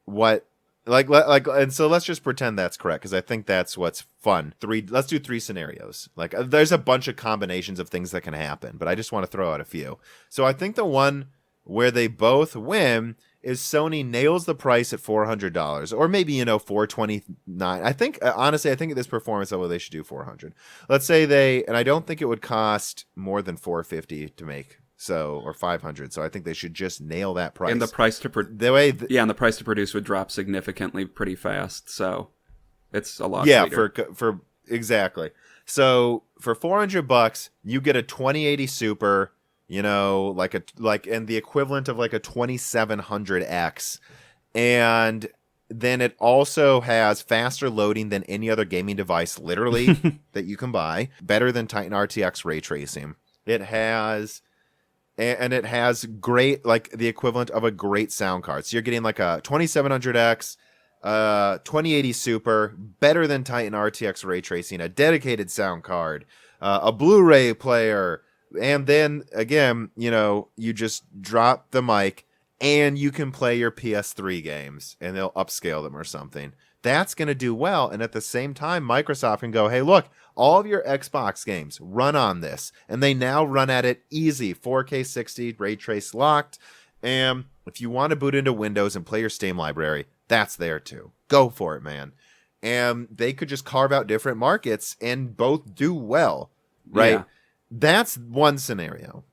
what, and so let's just pretend that's correct, because I think that's what's fun. Let's do 3 scenarios. Like, there's a bunch of combinations of things that can happen, but I just want to throw out a few. So I think the one where they both win is Sony nails the price at $400, or maybe, $429. I think, honestly, at this performance level, they should do $400. Let's say and I don't think it would cost more than $450 to make. Or $500. So I think they should just nail that price. And the price to and the price to produce would drop significantly pretty fast. So it's a lot. Yeah, sweeter. for exactly. So for $400, you get a 2080 Super. And the equivalent of like a 2700X, and then it also has faster loading than any other gaming device, literally, that you can buy. Better than Titan RTX ray tracing. It has great, like the equivalent of a great sound card. So you're getting like a 2700X, 2080 Super, better than Titan RTX ray tracing, a dedicated sound card, a Blu-ray player, and then again, you just drop the mic and you can play your PS3 games and they'll upscale them or something. That's going to do well. And at the same time, Microsoft can go, hey, look, all of your Xbox games run on this. And they now run at it easy, 4K 60, ray trace locked. And if you want to boot into Windows and play your Steam library, that's there too. Go for it, man. And they could just carve out different markets and both do well, right? Yeah. That's one scenario.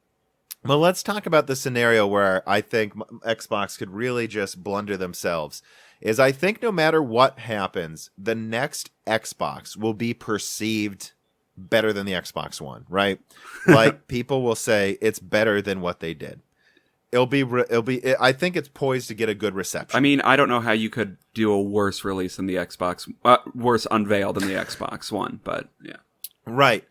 Well, let's talk about the scenario where I think Xbox could really just blunder themselves. is I think no matter what happens, the next Xbox will be perceived better than the Xbox One, right? Like people will say it's better than what they did. I think it's poised to get a good reception. I mean, I don't know how you could do a worse release than the Xbox, worse unveil than the Xbox One, but yeah. Right.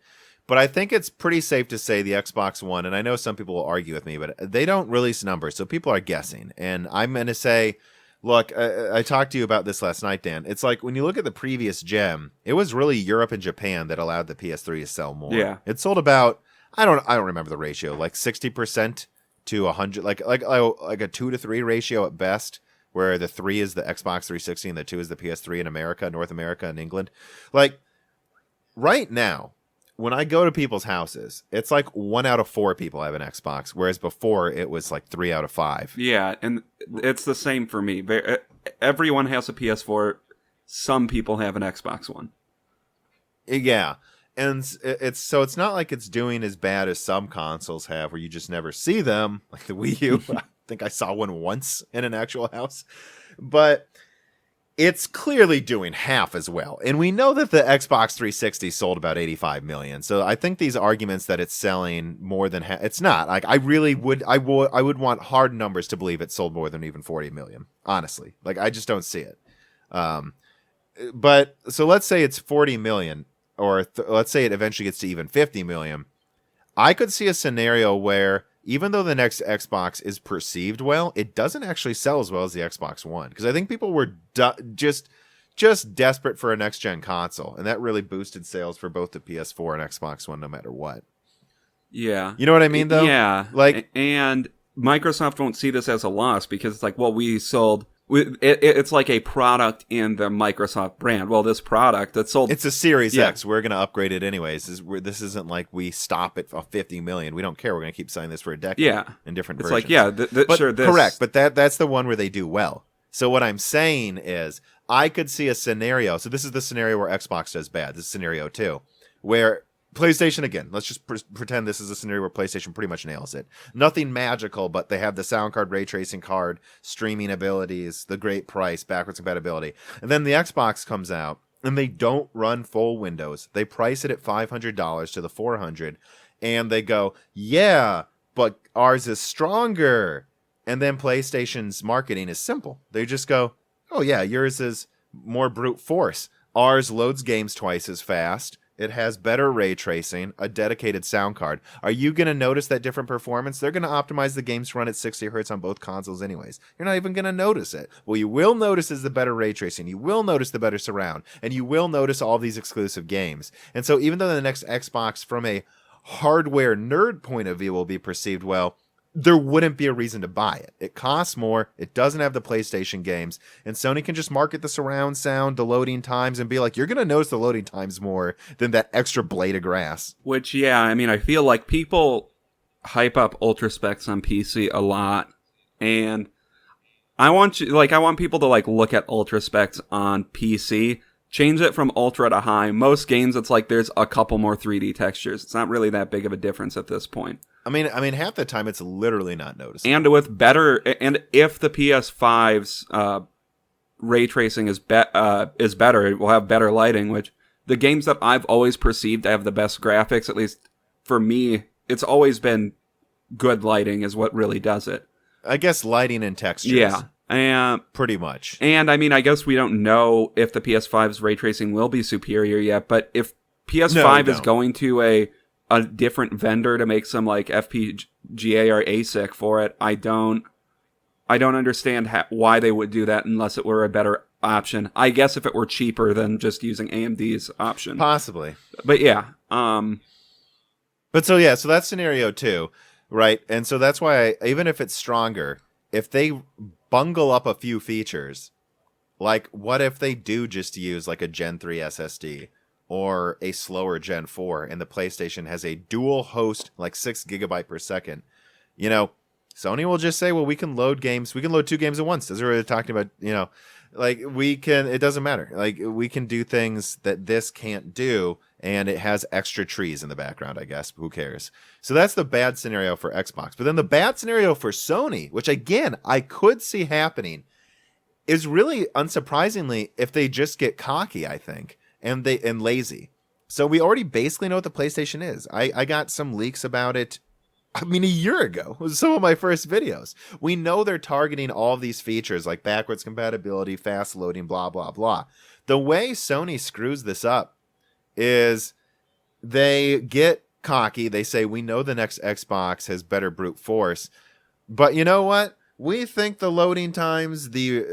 But I think it's pretty safe to say the Xbox One, and I know some people will argue with me, but they don't release numbers, so people are guessing. And I'm going to say, look, I talked to you about this last night, Dan. It's like when you look at the previous gen, it was really Europe and Japan that allowed the PS3 to sell more. Yeah. It sold about, I don't remember the ratio, like 60% to 100, like a 2 to 3 ratio at best, where the 3 is the Xbox 360 and the 2 is the PS3 in America, North America, and England. Like right now, when I go to people's houses, it's like 1 out of 4 people have an Xbox, whereas before it was like 3 out of 5. Yeah, and it's the same for me. Everyone has a PS4. Some people have an Xbox One. Yeah, and it's not like it's doing as bad as some consoles have, where you just never see them, like the Wii U. I think I saw one once in an actual house, but it's clearly doing half as well. And we know that the Xbox 360 sold about 85 million. So I think these arguments that it's selling more than half, it's not. Like I would want hard numbers to believe it sold more than even 40 million. Honestly. Like I just don't see it. But so let's say it's 40 million, or let's say it eventually gets to even 50 million. I could see a scenario where even though the next Xbox is perceived well, it doesn't actually sell as well as the Xbox One. Because I think people were just desperate for a next-gen console. And that really boosted sales for both the PS4 and Xbox One no matter what. Yeah. You know what I mean, though? Yeah. Like, and Microsoft won't see this as a loss because it's like, well, we sold... It's like a product in the Microsoft brand. Well, this product that sold... It's a Series X. We're going to upgrade it anyways. This isn't like we stop at 50 million. We don't care. We're going to keep selling this for a decade in different versions. It's like, yeah, but, sure, this... Correct, but that's the one where they do well. So what I'm saying is I could see a scenario. So this is the scenario where Xbox does bad. This is scenario 2, where PlayStation, again, let's just pretend this is a scenario where PlayStation pretty much nails it. Nothing magical, but they have the sound card, ray tracing card, streaming abilities, the great price, backwards compatibility. And then the Xbox comes out, and they don't run full Windows. They price it at $500 to the $400, and they go, yeah, but ours is stronger. And then PlayStation's marketing is simple. They just go, oh yeah, yours is more brute force. Ours loads games twice as fast. It has better ray tracing, a dedicated sound card. Are you going to notice that different performance? They're going to optimize the games to run at 60 hertz on both consoles anyways. You're not even going to notice it. What you will notice is the better ray tracing. You will notice the better surround. And you will notice all these exclusive games. And so even though the next Xbox from a hardware nerd point of view will be perceived well, there wouldn't be a reason to buy it. It costs more. It doesn't have the PlayStation games. And Sony can just market the surround sound, the loading times, and be like, you're going to notice the loading times more than that extra blade of grass. Which, yeah, I mean, I feel like people hype up ultra specs on PC a lot. And I want people to look at ultra specs on PC. Change it from ultra to high. Most games, it's like there's a couple more 3D textures. It's not really that big of a difference at this point. I mean, half the time it's literally not noticeable. And if the PS5's ray tracing is better, it will have better lighting. Which the games that I've always perceived to have the best graphics, at least for me, it's always been good lighting is what really does it. I guess lighting and textures. Yeah. And pretty much. And I mean, I guess we don't know if the PS5's ray tracing will be superior yet, but if PS5 is going to a different vendor to make some like FPGA or ASIC for it, I don't understand why they would do that unless it were a better option. I guess if it were cheaper than just using AMD's option. Possibly. But yeah. But so that's scenario 2, right? And so that's why even if it's stronger, if they bungle up a few features, like what if they do just use like a Gen 3 SSD or a slower Gen 4 and the PlayStation has a dual host like 6 gigabyte per second, Sony will just say, well, we can load 2 games at once. As we're talking about, it doesn't matter. Like we can do things that this can't do, and it has extra trees in the background, I guess. Who cares? So that's the bad scenario for Xbox. But then the bad scenario for Sony, which again, I could see happening, is really unsurprisingly if they just get cocky, I think, and lazy. So we already basically know what the PlayStation is. I got some leaks about it. I mean, a year ago was some of my first videos. We know they're targeting all of these features like backwards compatibility, fast loading, blah, blah, blah. The way Sony screws this up is they get cocky. They say, we know the next Xbox has better brute force. But you know what? We think the loading times, the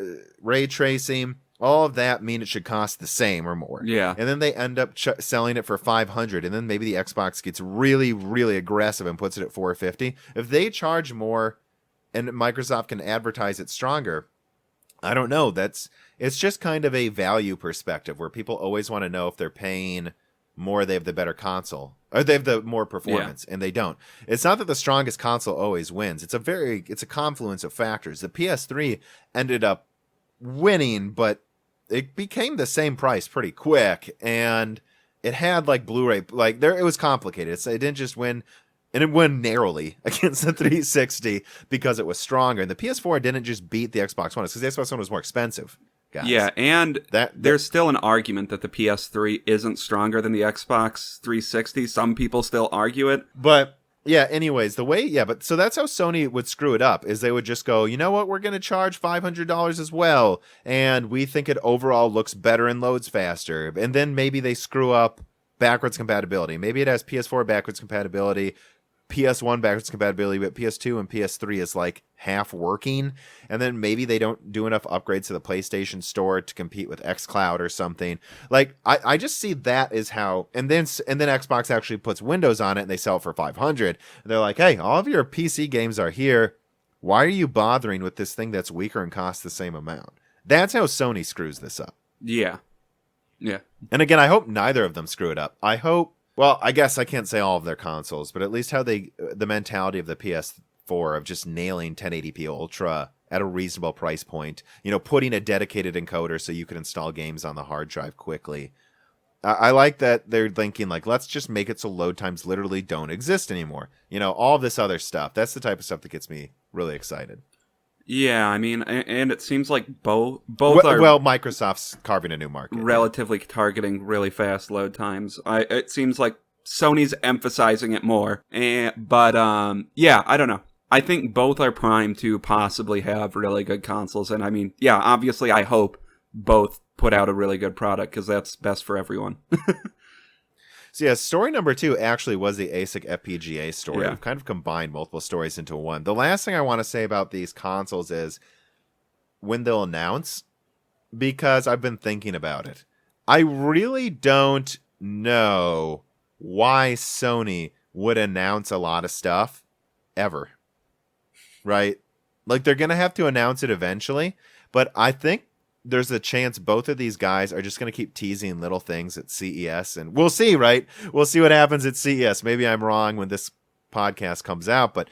ray tracing, all of that mean it should cost the same or more. Yeah. And then they end up selling it for $500, and then maybe the Xbox gets really, really aggressive and puts it at $450. If they charge more and Microsoft can advertise it stronger, I don't know. It's just kind of a value perspective where people always want to know if they're paying more, they have the better console, or they have the more performance, and they don't. It's not that the strongest console always wins. It's a confluence of factors. The PS3 ended up winning, but it became the same price pretty quick, and it had like Blu-ray, like there, it was complicated. It didn't just win, and it won narrowly against the 360 because it was stronger. And the PS4 didn't just beat the Xbox One, because the Xbox One was more expensive. Guys. Yeah, and there's still an argument that the PS3 isn't stronger than the Xbox 360. Some people still argue it. But yeah, anyways, so that's how Sony would screw it up, is they would just go, you know what, we're going to charge $500 as well, and we think it overall looks better and loads faster. And then maybe they screw up backwards compatibility. Maybe it has PS4 backwards compatibility, PS1 backwards compatibility, but PS2 and PS3 is like half working, and then maybe they don't do enough upgrades to the PlayStation Store to compete with xCloud or something. Like I just see that as how, and then Xbox actually puts Windows on it and they sell it for $500. And they're like, hey, all of your PC games are here. Why are you bothering with this thing that's weaker and costs the same amount? That's how Sony screws this up. Yeah. And again, I hope neither of them screw it up. Well, I guess I can't say all of their consoles, but at least how the mentality of the PS4 of just nailing 1080p Ultra at a reasonable price point, putting a dedicated encoder so you can install games on the hard drive quickly. I like that they're thinking, like, let's just make it so load times literally don't exist anymore. All this other stuff. That's the type of stuff that gets me really excited. Yeah, I mean, and it seems like both are... Well, Microsoft's carving a new market. Relatively targeting really fast load times. It seems like Sony's emphasizing it more. But I don't know. I think both are primed to possibly have really good consoles. And I mean, yeah, obviously I hope both put out a really good product, because that's best for everyone. So yeah, story number 2 actually was the ASIC FPGA story. Yeah. We've kind of combined multiple stories into one. The last thing I want to say about these consoles is when they'll announce, because I've been thinking about it. I really don't know why Sony would announce a lot of stuff ever. Right? Like, they're going to have to announce it eventually, but I think there's a chance both of these guys are just going to keep teasing little things at CES, and we'll see, right? We'll see what happens at CES. Maybe I'm wrong when this podcast comes out, but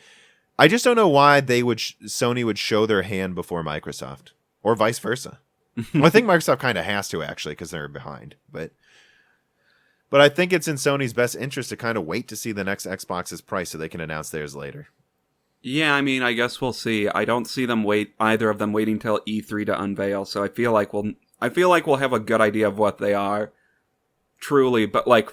I just don't know why Sony would show their hand before Microsoft, or vice versa. Well, I think Microsoft kind of has to, actually, because they're behind, but I think it's in Sony's best interest to kind of wait to see the next Xbox's price so they can announce theirs later. Yeah, I mean, I guess we'll see. I don't see either of them waiting till E3 to unveil, so I feel like we'll have a good idea of what they are, truly, but like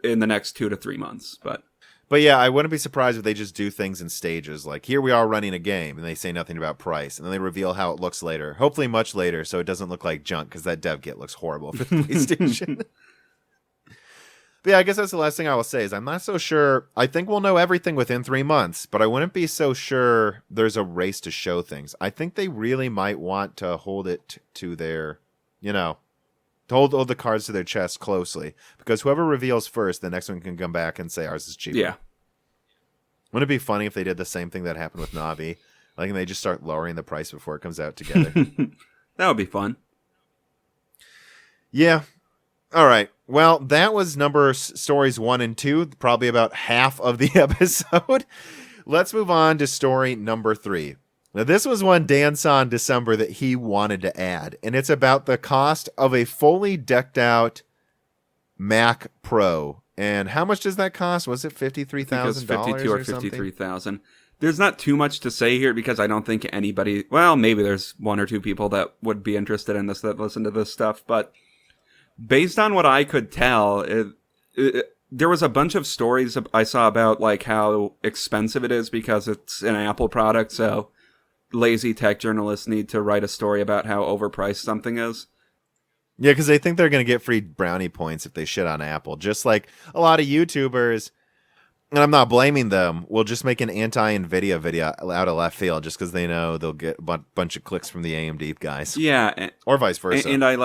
in the next 2 to 3 months. But yeah, I wouldn't be surprised if they just do things in stages. Like, here we are running a game, and they say nothing about price, and then they reveal how it looks later. Hopefully much later, so it doesn't look like junk, because that dev kit looks horrible for the PlayStation. But yeah, I guess that's the last thing I will say is I'm not so sure. I think we'll know everything within 3 months, but I wouldn't be so sure there's a race to show things. I think they really might want to hold it to their, to hold the cards to their chest closely, because whoever reveals first, the next one can come back and say ours is cheaper. Yeah. Wouldn't it be funny if they did the same thing that happened with Navi? Like, and they just start lowering the price before it comes out together. That would be fun. Yeah. All right. Well, that was stories 1 and 2, probably about half of the episode. Let's move on to story number 3. Now, this was one Dan saw in December that he wanted to add, and it's about the cost of a fully decked out Mac Pro. And how much does that cost? Was it $53,000? It was $52,000 or $53,000. There's not too much to say here because I don't think anybody, well, maybe there's one or two people that would be interested in this that listen to this stuff, but based on what I could tell, there was a bunch of stories I saw about like how expensive it is because it's an Apple product, so lazy tech journalists need to write a story about how overpriced something is. Yeah, because they think they're going to get free brownie points if they shit on Apple. Just like a lot of YouTubers, and I'm not blaming them, will just make an anti-NVIDIA video out of left field just because they know they'll get a bunch of clicks from the AMD guys. Yeah. Or vice versa. And I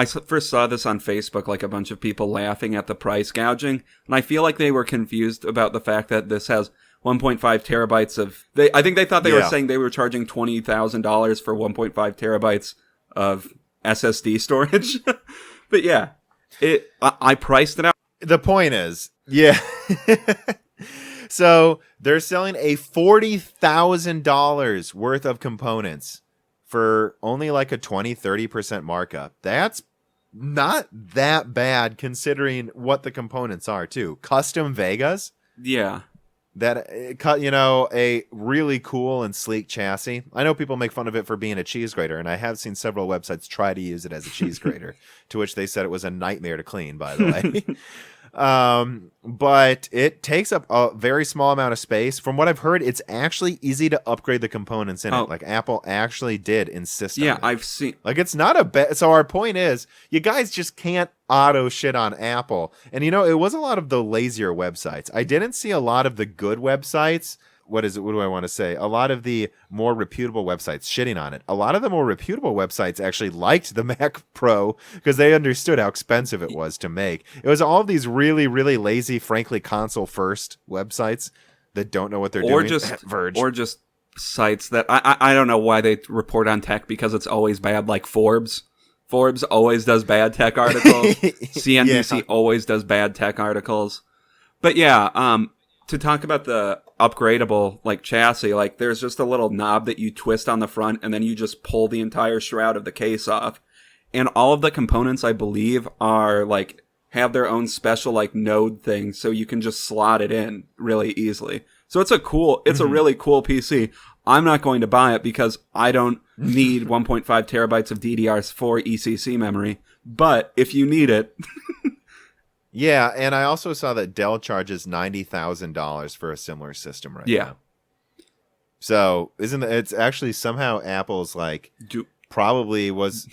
first saw this on Facebook, like a bunch of people laughing at the price gouging. And I feel like they were confused about the fact that this has 1.5 terabytes of... I think they thought they were saying they were charging $20,000 for 1.5 terabytes of SSD storage. But yeah, I priced it out. The point is, yeah. So they're selling a $40,000 worth of components for only like a 20-30% markup. That's not that bad considering what the components are too. Custom Vegas. Yeah. That cut, a really cool and sleek chassis. I know people make fun of it for being a cheese grater, and I have seen several websites try to use it as a cheese grater, to which they said it was a nightmare to clean, by the way. But it takes up a very small amount of space. From what I've heard, it's actually easy to upgrade the components in it. Like Apple actually did insist on it. Yeah, I've seen. Like it's not a bad. So our point is, you guys just can't auto shit on Apple. And it was a lot of the lazier websites. I didn't see a lot of the good websites. What do I want to say? A lot of the more reputable websites shitting on it. A lot of the more reputable websites actually liked the Mac Pro because they understood how expensive it was to make. It was all of these really, really lazy, frankly, console first websites that don't know what they're doing. Verge. Or just sites that I don't know why they report on tech because it's always bad, like Forbes. Forbes always does bad tech articles. CNBC always does bad tech articles. But yeah, to talk about the upgradable like chassis, like there's just a little knob that you twist on the front and then you just pull the entire shroud of the case off. And all of the components, I believe, are like have their own special like node thing, so you can just slot it in really easily. So it's a really cool PC. I'm not going to buy it because I don't need 1.5 terabytes of DDR4 ECC memory. But if you need it. Yeah, and I also saw that Dell charges $90,000 for a similar system right now. So it's actually somehow Apple's like probably was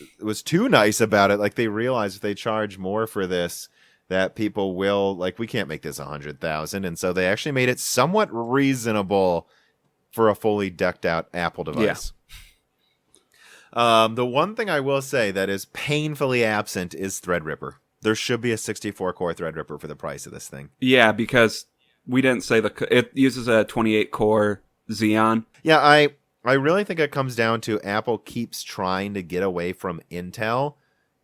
too nice about it. Like they realized if they charge more for this, that people will like, we can't make this 100,000, and so they actually made it somewhat reasonable for a fully decked out Apple device. Yeah. The one thing I will say that is painfully absent is Threadripper. There should be a 64-core Threadripper for the price of this thing. Yeah, because we didn't say it uses a 28-core Xeon. Yeah, I really think it comes down to Apple keeps trying to get away from Intel,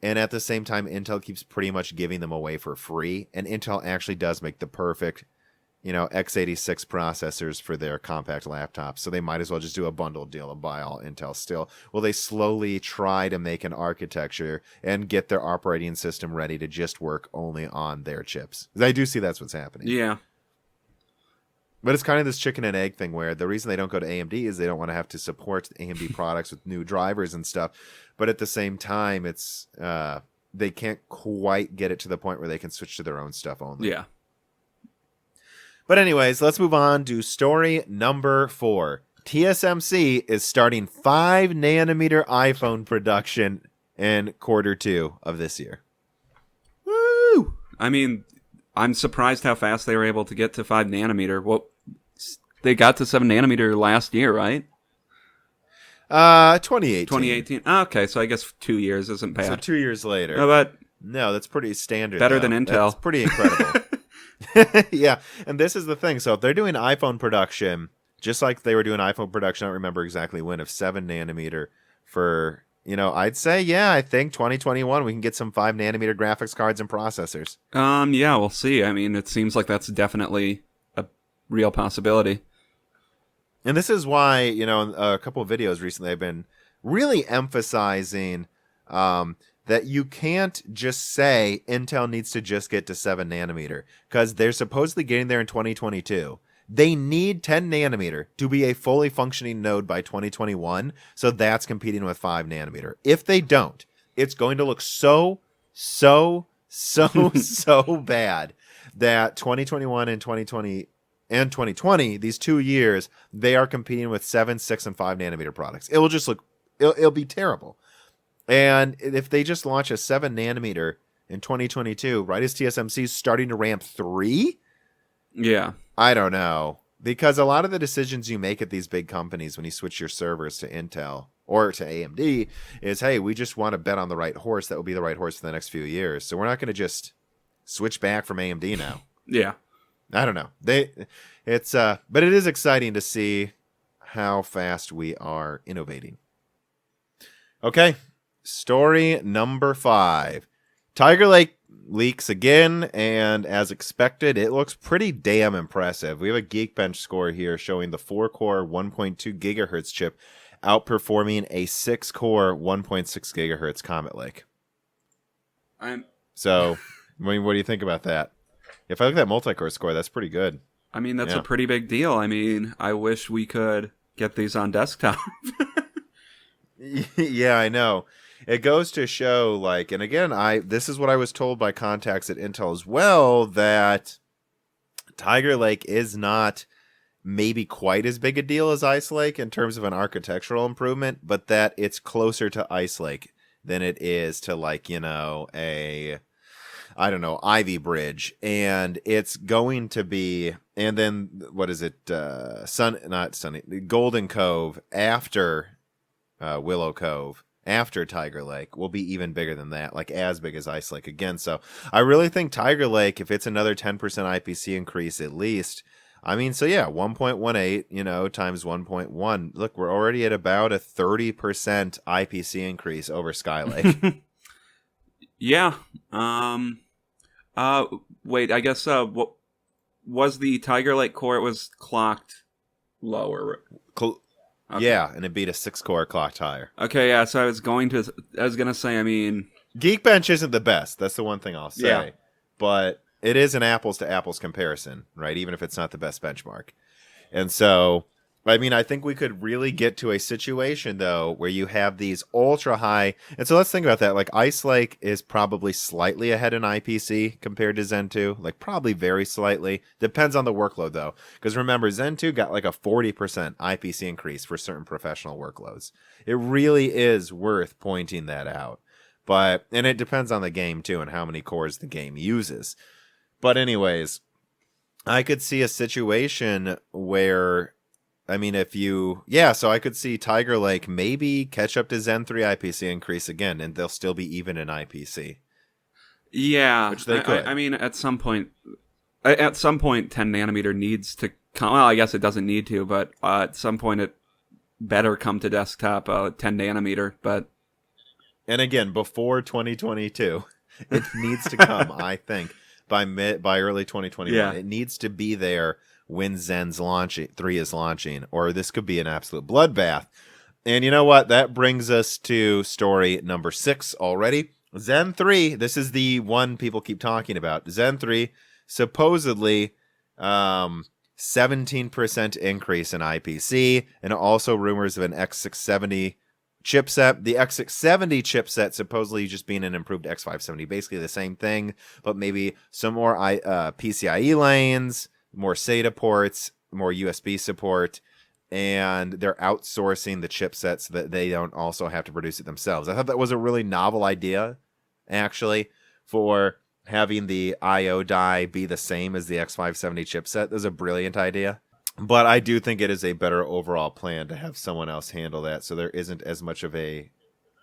and at the same time, Intel keeps pretty much giving them away for free, and Intel actually does make the perfect, x86 processors for their compact laptops, so they might as well just do a bundled deal and buy all Intel still. Well, they slowly try to make an architecture and get their operating system ready to just work only on their chips. I do see that's what's happening. Yeah. But it's kind of this chicken and egg thing where the reason they don't go to AMD is they don't want to have to support AMD products with new drivers and stuff. But at the same time, it's they can't quite get it to the point where they can switch to their own stuff only. Yeah. But anyways, let's move on to story number 4. TSMC is starting 5-nanometer iPhone production in Q2 of this year. Woo! I mean, I'm surprised how fast they were able to get to 5-nanometer. Well, they got to 7-nanometer last year, right? 2018. 2018. Okay, so I guess 2 years isn't bad. So 2 years later. No, that's pretty standard. Better than Intel. That's pretty incredible. Yeah, and this is the thing. So if they're doing iPhone production, just like they were doing iPhone production, I don't remember exactly when, of 7-nanometer for, I'd say, I think 2021 we can get some 5-nanometer graphics cards and processors. Yeah, we'll see. I mean, it seems like that's definitely a real possibility. And this is why, in a couple of videos recently, I've been really emphasizing that you can't just say Intel needs to just get to 7-nanometer because they're supposedly getting there in 2022. They need 10 nanometer to be a fully functioning node by 2021. So that's competing with 5 nanometer. If they don't, it's going to look so bad that 2021 and 2020, these 2 years, they are competing with 7, 6, and 5 nanometer products. It will just look, it'll be terrible. And if they just launch a 7 nanometer in 2022, right as TSMC is starting to ramp 3, yeah, I don't know. Because a lot of the decisions you make at these big companies when you switch your servers to Intel or to AMD is, hey, we just want to bet on the right horse that will be the right horse for the next few years. So we're not going to just switch back from AMD now. Yeah. I don't know. But it is exciting to see how fast we are innovating. Okay. Story number 5. Tiger Lake leaks again, and as expected, it looks pretty damn impressive. We have a Geekbench score here showing the 4-core 1.2 gigahertz chip outperforming a 6-core 1.6 gigahertz Comet Lake. So, what do you think about that? If I look at that multi-core score, that's pretty good. I mean, that's a pretty big deal. I mean, I wish we could get these on desktop. Yeah, I know. It goes to show, like, and again, this is what I was told by contacts at Intel as well, that Tiger Lake is not maybe quite as big a deal as Ice Lake in terms of an architectural improvement, but that it's closer to Ice Lake than it is to, like, you know, Ivy Bridge. And it's going to be, and then, what is it, Golden Cove after Willow Cove, after Tiger Lake, will be even bigger than that, like as big as Ice Lake again. So I really think Tiger Lake, if it's another 10% IPC increase at least, I mean, so yeah, 1.18, times 1.1. Look, we're already at about a 30% IPC increase over Skylake. Yeah. Wait, I guess, what was the Tiger Lake core? It was clocked lower. Okay. Yeah, and it beat a 6-core clocked higher. Okay, yeah, so I was gonna say, I mean, Geekbench isn't the best. That's the one thing I'll say. Yeah. But it is an apples to apples comparison, right? Even if it's not the best benchmark. And so, I mean, I think we could really get to a situation, though, where you have these ultra high. And so let's think about that. Like, Ice Lake is probably slightly ahead in IPC compared to Zen 2. Like, probably very slightly. Depends on the workload, though. Because remember, Zen 2 got like a 40% IPC increase for certain professional workloads. It really is worth pointing that out. And it depends on the game, too, and how many cores the game uses. But anyways, I could see a situation where, I mean, so I could see Tiger Lake maybe catch up to Zen 3 IPC increase again, and they'll still be even in IPC. Yeah. Which they could. I mean, at some point, 10 nanometer needs to come. Well, I guess it doesn't need to, but at some point it better come to desktop, 10 nanometer. But and again, before 2022, it needs to come, I think, by early 2021. Yeah. It needs to be there when Zen's 3 is launching, or this could be an absolute bloodbath. And you know what? That brings us to story number 6 already. Zen 3, this is the one people keep talking about. Zen 3, supposedly 17% increase in IPC, and also rumors of an X670 chipset. The X670 chipset supposedly just being an improved X570, basically the same thing, but maybe some more PCIe lanes, more SATA ports, more USB support, and they're outsourcing the chipset so that they don't also have to produce it themselves. I thought that was a really novel idea, actually, for having the I/O die be the same as the X570 chipset. That was a brilliant idea. But I do think it is a better overall plan to have someone else handle that, so there isn't as much of a...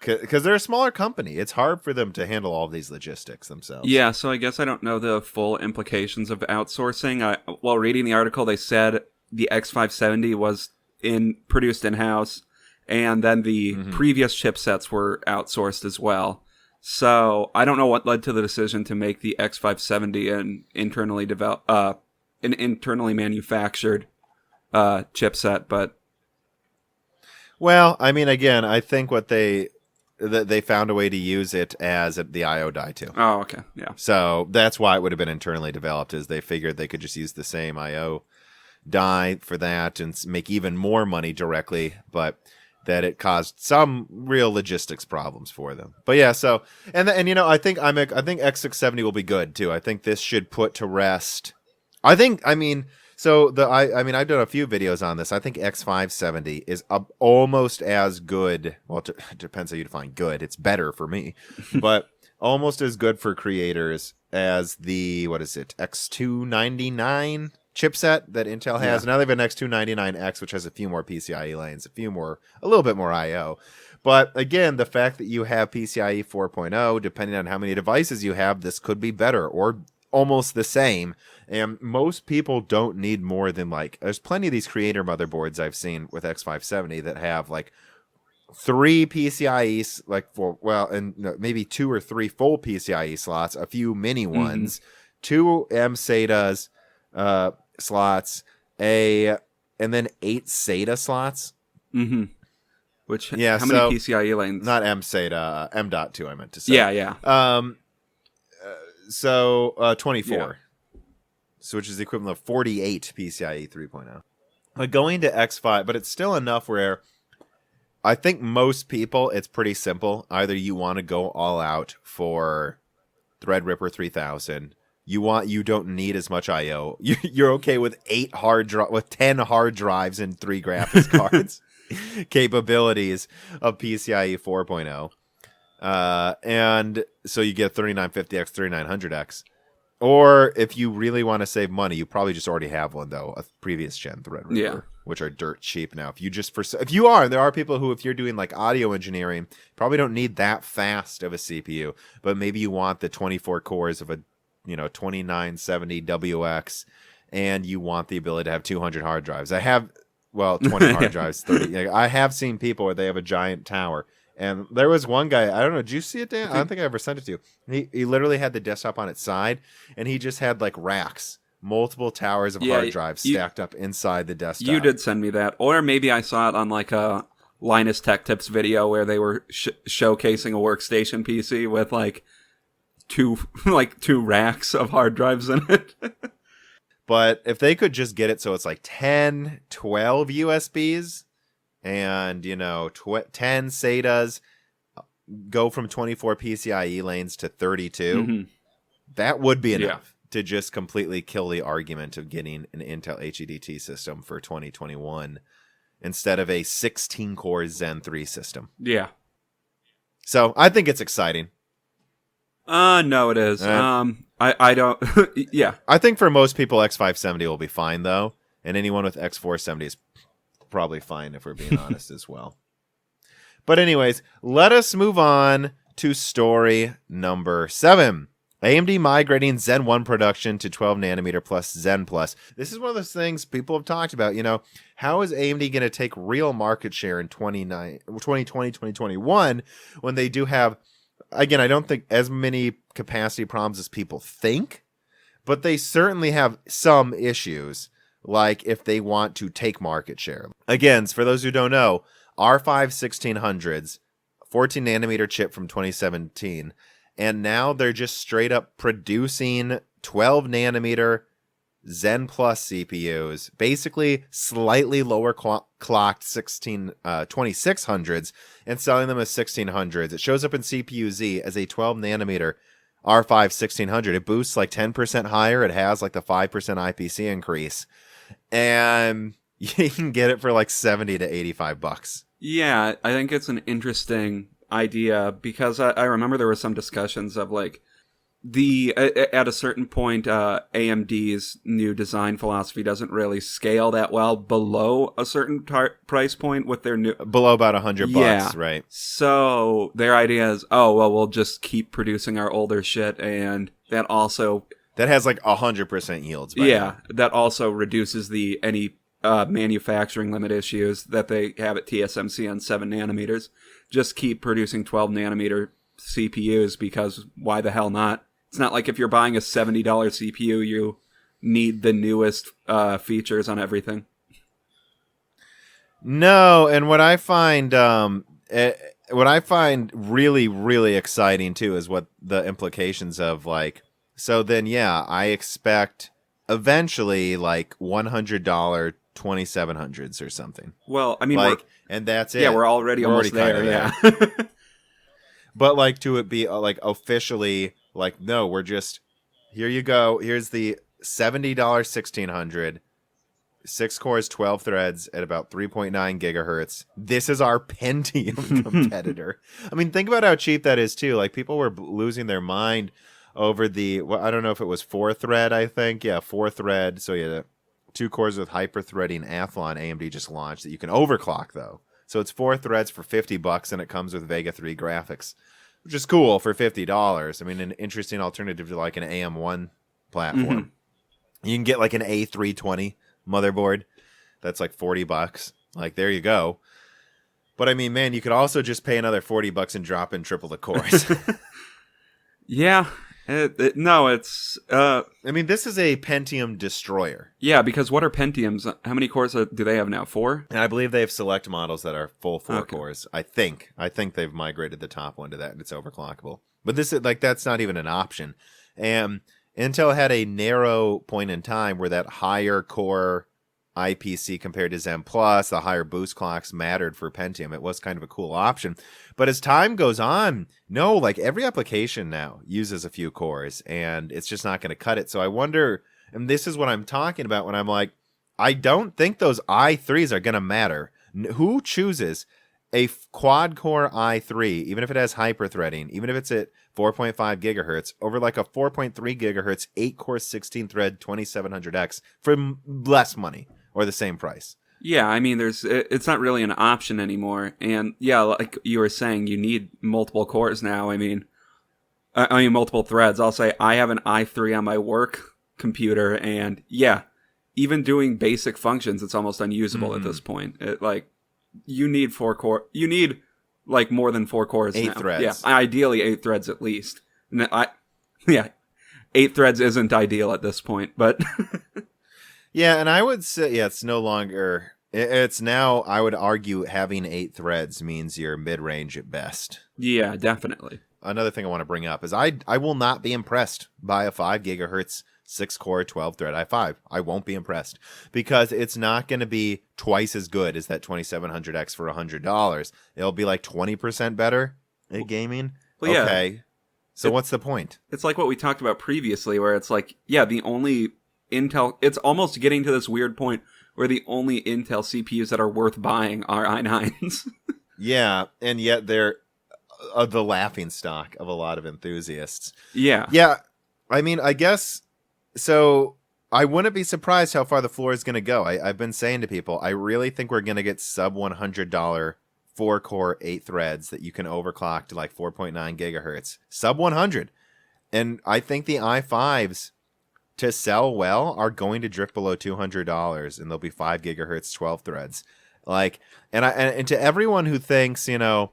Because they're a smaller company. It's hard for them to handle all of these logistics themselves. yeah, so I guess I don't know the full implications of outsourcing. While reading the article, they said the X570 was produced in-house, and then the previous chipsets were outsourced as well. So I don't know what led to the decision to make the X570 an internally manufactured chipset, but well, I mean, again, I think what they found a way to use it as the I/O die too. Oh, okay, yeah. So that's why it would have been internally developed, is they figured they could just use the same I/O die for that and make even more money directly, but that it caused some real logistics problems for them. But yeah, so and I think X670 will be good too. I think this should put to rest. I've done a few videos on this. I think X570 is almost as good. Well, it depends how you define good. It's better for me, but almost as good for creators as the X299 chipset that Intel has. Yeah. Now they have an X299X, which has a few more PCIe lanes, a little bit more I/O. But again, the fact that you have PCIe 4.0, depending on how many devices you have, this could be better or almost the same. And most people don't need more than there's plenty of these creator motherboards I've seen with X570 that have 3 PCIe, maybe 2 or 3 full PCIe slots, a few mini ones, 2 SATAs, slots, and then 8 SATA slots. Mm-hmm. Which how many PCIe lanes? Not SATA, M.2 I meant to say. Yeah. So 24. Yeah. So which is the equivalent of 48 PCIe 3.0. But going to X5, but it's still enough where I think most people, it's pretty simple. Either you want to go all out for Threadripper 3000. You don't need as much I/O. You're okay with 10 hard drives and 3 graphics cards capabilities of PCIe 4.0. And so you get 3950X, 3900X. Or if you really want to save money, you probably just already have one though, a previous gen Threadripper, which are dirt cheap now. There are people who, if you're doing audio engineering, probably don't need that fast of a CPU, but maybe you want the 24 cores of a 2970 WX, and you want the ability to have 200 hard drives. 20 hard drives, 30. I have seen people where they have a giant tower. And there was one guy, I don't know, did you see it, Dan? I don't think I ever sent it to you. He literally had the desktop on its side, and he just had racks, multiple towers of hard drives stacked up inside the desktop. You did send me that. Or maybe I saw it on a Linus Tech Tips video where they were showcasing a workstation PC with two racks of hard drives in it. But if they could just get it so it's 10, 12 USBs, and 10 SATAs, go from 24 PCIe lanes to 32, that would be enough to just completely kill the argument of getting an Intel HEDT system for 2021 instead of a 16-core Zen 3 system. Yeah. So I think it's exciting. No, it is. I don't. Yeah. I think for most people, X570 will be fine though, and anyone with X470 is probably fine if we're being honest as well. But anyways, let us move on to story number 7. AMD migrating Zen 1 production to 12 nanometer plus Zen plus. This is one of those things people have talked about. How is AMD going to take real market share in 2020, 2021 when they do have, again, I don't think as many capacity problems as people think, but they certainly have some issues. If they want to take market share. Again, for those who don't know, R5 1600s, 14 nanometer chip from 2017, and now they're just straight up producing 12 nanometer Zen Plus CPUs, basically slightly lower clocked 2600s, and selling them as 1600s. It shows up in CPU-Z as a 12 nanometer R5 1600. It boosts 10% higher. It has the 5% IPC increase. And you can get it for $70 to $85. Yeah, I think it's an interesting idea because I remember there were some discussions of at a certain point, AMD's new design philosophy doesn't really scale that well below a certain price point with their new below about $100, right? So their idea is, we'll just keep producing our older shit, and that has 100% yields. That also reduces any manufacturing limit issues that they have at TSMC on 7 nanometers. Just keep producing 12 nanometer CPUs because why the hell not? It's not like if you're buying a $70 CPU, you need the newest features on everything. No, and what I find really, really exciting too is what the implications of so then, I expect eventually like $100 2700s or something. Well, I mean, like, and that's it. Yeah, we're already almost there. Yeah. But like, to it be like officially like, no, we're just, here you go. Here's the $70 1600, 6 cores, 12 threads at about 3.9 gigahertz. This is our Pentium competitor. I mean, think about how cheap that is too. Like, people were losing their mind over the, well, I don't know if it was 4 thread, I think. Yeah, 4 thread. So yeah, 2 cores with hyper-threading Athlon AMD just launched that you can overclock, though. So it's 4 threads for $50, and it comes with Vega 3 graphics, which is cool for $50. I mean, an interesting alternative to like an AM1 platform. Mm-hmm. You can get like an A320 motherboard that's like $40. Like, there you go. But I mean, man, you could also just pay another $40 and drop in triple the cores. Yeah. No, it's... I mean, this is a Pentium destroyer. Yeah, because what are Pentiums? How many cores do they have now? 4? And I believe they have select models that are full 4 cores. I think they've migrated the top one to that, and it's overclockable. But this is like, that's not even an option. And Intel had a narrow point in time where that higher core IPC compared to Zen Plus, the higher boost clocks mattered for Pentium. It was kind of a cool option. But as time goes on, no, like every application now uses a few cores, and it's just not going to cut it. So I wonder, and this is what I'm talking about when I'm like, I don't think those i3s are going to matter. Who chooses a quad core i3, even if it has hyper-threading, even if it's at 4.5 gigahertz, over like a 4.3 gigahertz, 8-core, 16-thread 2700X for less money or the same price? Yeah, I mean, it's not really an option anymore. And yeah, like you were saying, you need multiple cores now. I mean, multiple threads. I'll say I have an i3 on my work computer, and yeah, even doing basic functions, it's almost unusable at this point. You need 4 core. You need like more than 4 cores 8 now. threads. Yeah, ideally 8 threads at least. And 8 threads isn't ideal at this point, but yeah, and I would say, yeah, it's no longer. It's now, I would argue, having 8 threads means you're mid-range at best. Yeah, definitely. Another thing I want to bring up is I will not be impressed by a 5 gigahertz 6-core 12-thread i5. I won't be impressed because it's not going to be twice as good as that 2700X for $100. It'll be like 20% better at gaming. Well, yeah. Okay, so what's the point? It's like what we talked about previously, where it's like, yeah, the only Intel... It's almost getting to this weird point where the only Intel CPUs that are worth buying are i9s. Yeah, and yet they're the laughing stock of a lot of enthusiasts. Yeah. Yeah, I mean, I guess... So I wouldn't be surprised how far the floor is going to go. I've been saying to people, I really think we're going to get sub $100 4-core 8 threads that you can overclock to like 4.9 gigahertz. Sub 100. And I think the i5s, to sell well, are going to drift below $200, and they'll be 5 gigahertz 12 threads. Like, and to everyone who thinks, you know,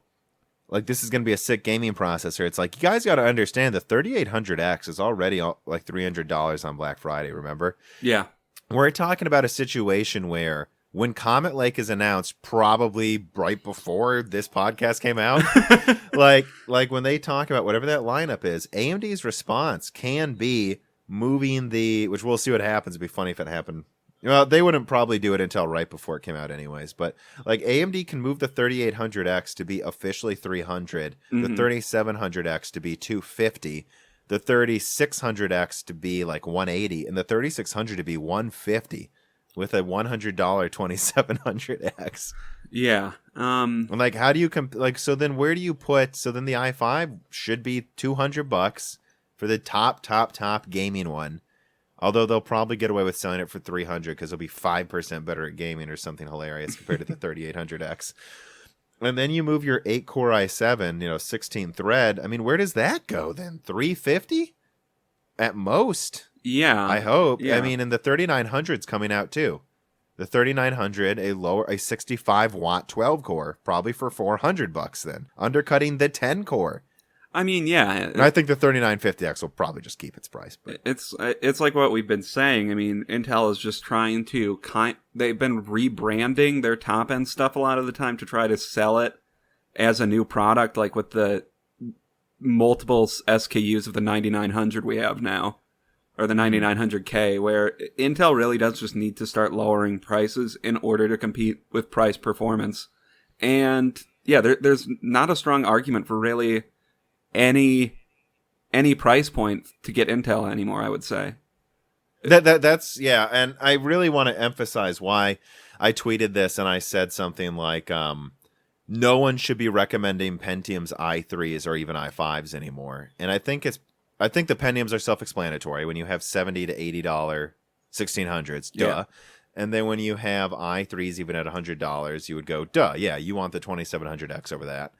like this is going to be a sick gaming processor, it's like, you guys got to understand the 3800X is already like $300 on Black Friday, remember? Yeah. We're talking about a situation where when Comet Lake is announced, probably right before this podcast came out, like when they talk about whatever that lineup is, AMD's response can be moving which we'll see what happens. It'd be funny if it happened. Well, they wouldn't probably do it until right before it came out anyways, but like AMD can move the 3800X to be officially 300, the 3700X to be 250, the 3600X to be like 180, and the 3600 to be 150 with a $100 2700X. Yeah. And like, how do you so then where do you put, so then the i5 should be $200 for the top gaming one. Although they'll probably get away with selling it for $300 because it'll be 5% better at gaming or something hilarious compared to the 3800X. And then you move your 8-core i7, 16 thread. I mean, where does that go then? $350 at most. Yeah, I hope. Yeah. I mean, and the 3900's coming out too. The 3900, a 65 watt 12 core, probably for $400 then, undercutting the 10 core. I mean, yeah. And I think the 3950X will probably just keep its price. But it's like what we've been saying. I mean, Intel is just trying to they've been rebranding their top end stuff a lot of the time to try to sell it as a new product, like with the multiple SKUs of the 9900 we have now. or the 9900K, where Intel really does just need to start lowering prices in order to compete with price performance. And yeah, there's not a strong argument for really any price point to get Intel anymore, I would say. That's yeah, and I really want to emphasize why I tweeted this and I said something like no one should be recommending Pentium's i3s or even i5s anymore. And I think the Pentiums are self-explanatory when you have $70 to $80 1600s, duh. Yeah. And then when you have i3s even at $100, you would go, duh, yeah, you want the 2700X over that.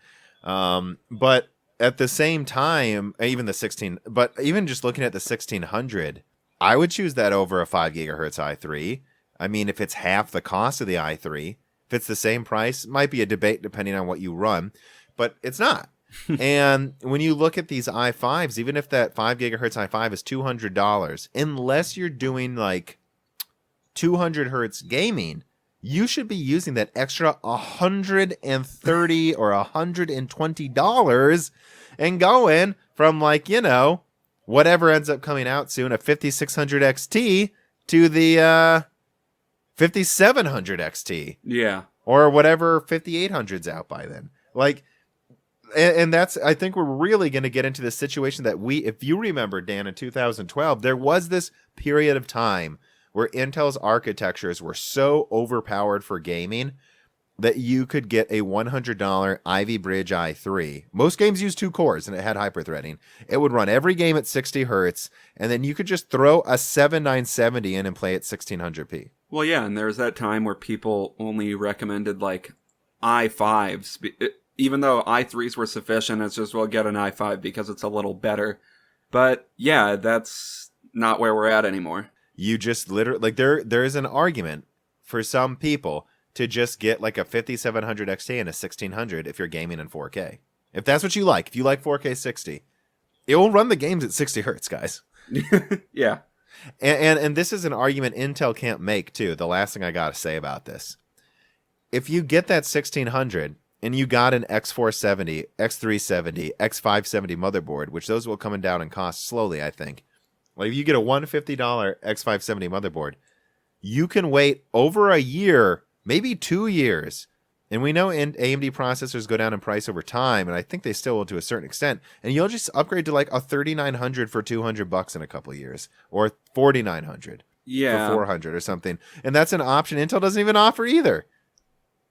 But at the same time, even just looking at the 1600, I would choose that over a 5 gigahertz i3. I mean, if it's half the cost of the i3, if it's the same price, it might be a debate depending on what you run, but it's not. And when you look at these i5s, even if that 5 gigahertz i5 is $200, unless you're doing like 200 hertz gaming, you should be using that extra $130 or $120 and going from like, whatever ends up coming out soon, a 5600 XT to the 5700 XT. Yeah. Or whatever 5800's out by then. Like, and that's, I think we're really going to get into the situation that if you remember, Dan, in 2012, there was this period of time where Intel's architectures were so overpowered for gaming that you could get a $100 Ivy Bridge i3. Most games use 2 cores, and it had hyperthreading. It would run every game at 60 hertz, and then you could just throw a 7970 in and play at 1600p. Well, yeah, and there was that time where people only recommended, like, i5s. Even though i3s were sufficient, it's just, well, get an i5 because it's a little better. But, yeah, that's not where we're at anymore. You just literally, like, there is an argument for some people to just get like a 5700 XT and a 1600 if you're gaming in 4K. If that's what you like, if you like 4K 60, it will run the games at 60 hertz, guys. Yeah. And this is an argument Intel can't make, too. The last thing I got to say about this. If you get that 1600 and you got an X470, X370, X570 motherboard, which those will come down in cost slowly, I think. Like if you get a $150 X570 motherboard, you can wait over a year, maybe 2 years. And we know AMD processors go down in price over time, and I think they still will to a certain extent. And you'll just upgrade to like a 3900 for $200 in a couple of years, or 4900 for 400 or something. And that's an option Intel doesn't even offer either.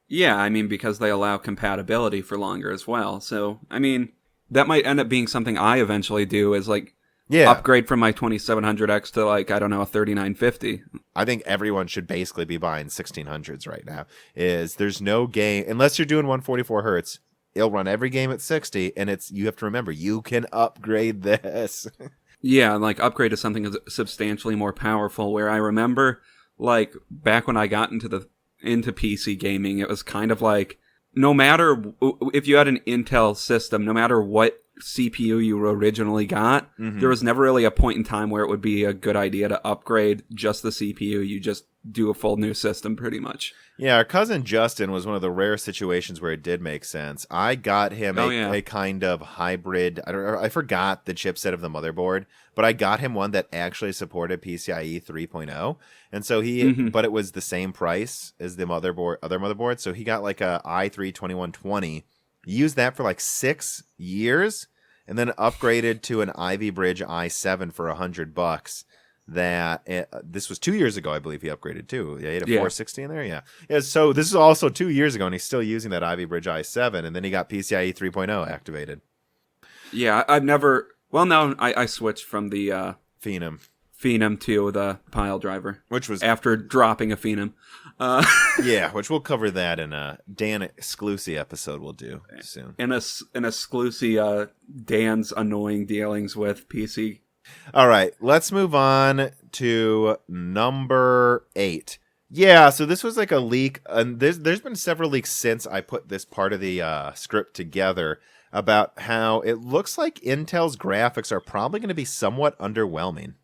Yeah, I mean, because they allow compatibility for longer as well. So, I mean, that might end up being something I eventually do is like upgrade from my 2700X to like, I don't know, a 3950. I think everyone should basically be buying 1600s right now. There's no game, unless you're doing 144 hertz, it'll run every game at 60, and you have to remember, you can upgrade this. Yeah, and like upgrade to something substantially more powerful, where I remember like back when I got into PC gaming, it was kind of like, no matter if you had an Intel system, no matter what CPU you originally got, there was never really a point in time where it would be a good idea to upgrade just the CPU. You just do a full new system pretty much. Yeah, our cousin Justin was one of the rare situations where it did make sense. I got him a kind of hybrid, I forgot the chipset of the motherboard, but I got him one that actually supported PCIe 3.0. And so but it was the same price as the other motherboard. So he got like a i3 2120. He used that for like 6 years and then upgraded to an Ivy Bridge i7 for $100. This was 2 years ago, I believe he upgraded too. Yeah, he had a 460 in there. Yeah. So this is also 2 years ago, and he's still using that Ivy Bridge i7, and then he got PCIe 3.0 activated. Yeah, I've never. Well, no, I switched from the Phenom to the pile driver, which was after dropping a Phenom. Yeah, which we'll cover that in a Dan exclusive episode we'll do soon. In an exclusive Dan's annoying dealings with PC. All right, let's move on to number 8. Yeah, so this was like a leak, and there's been several leaks since I put this part of the script together about how it looks like Intel's graphics are probably going to be somewhat underwhelming.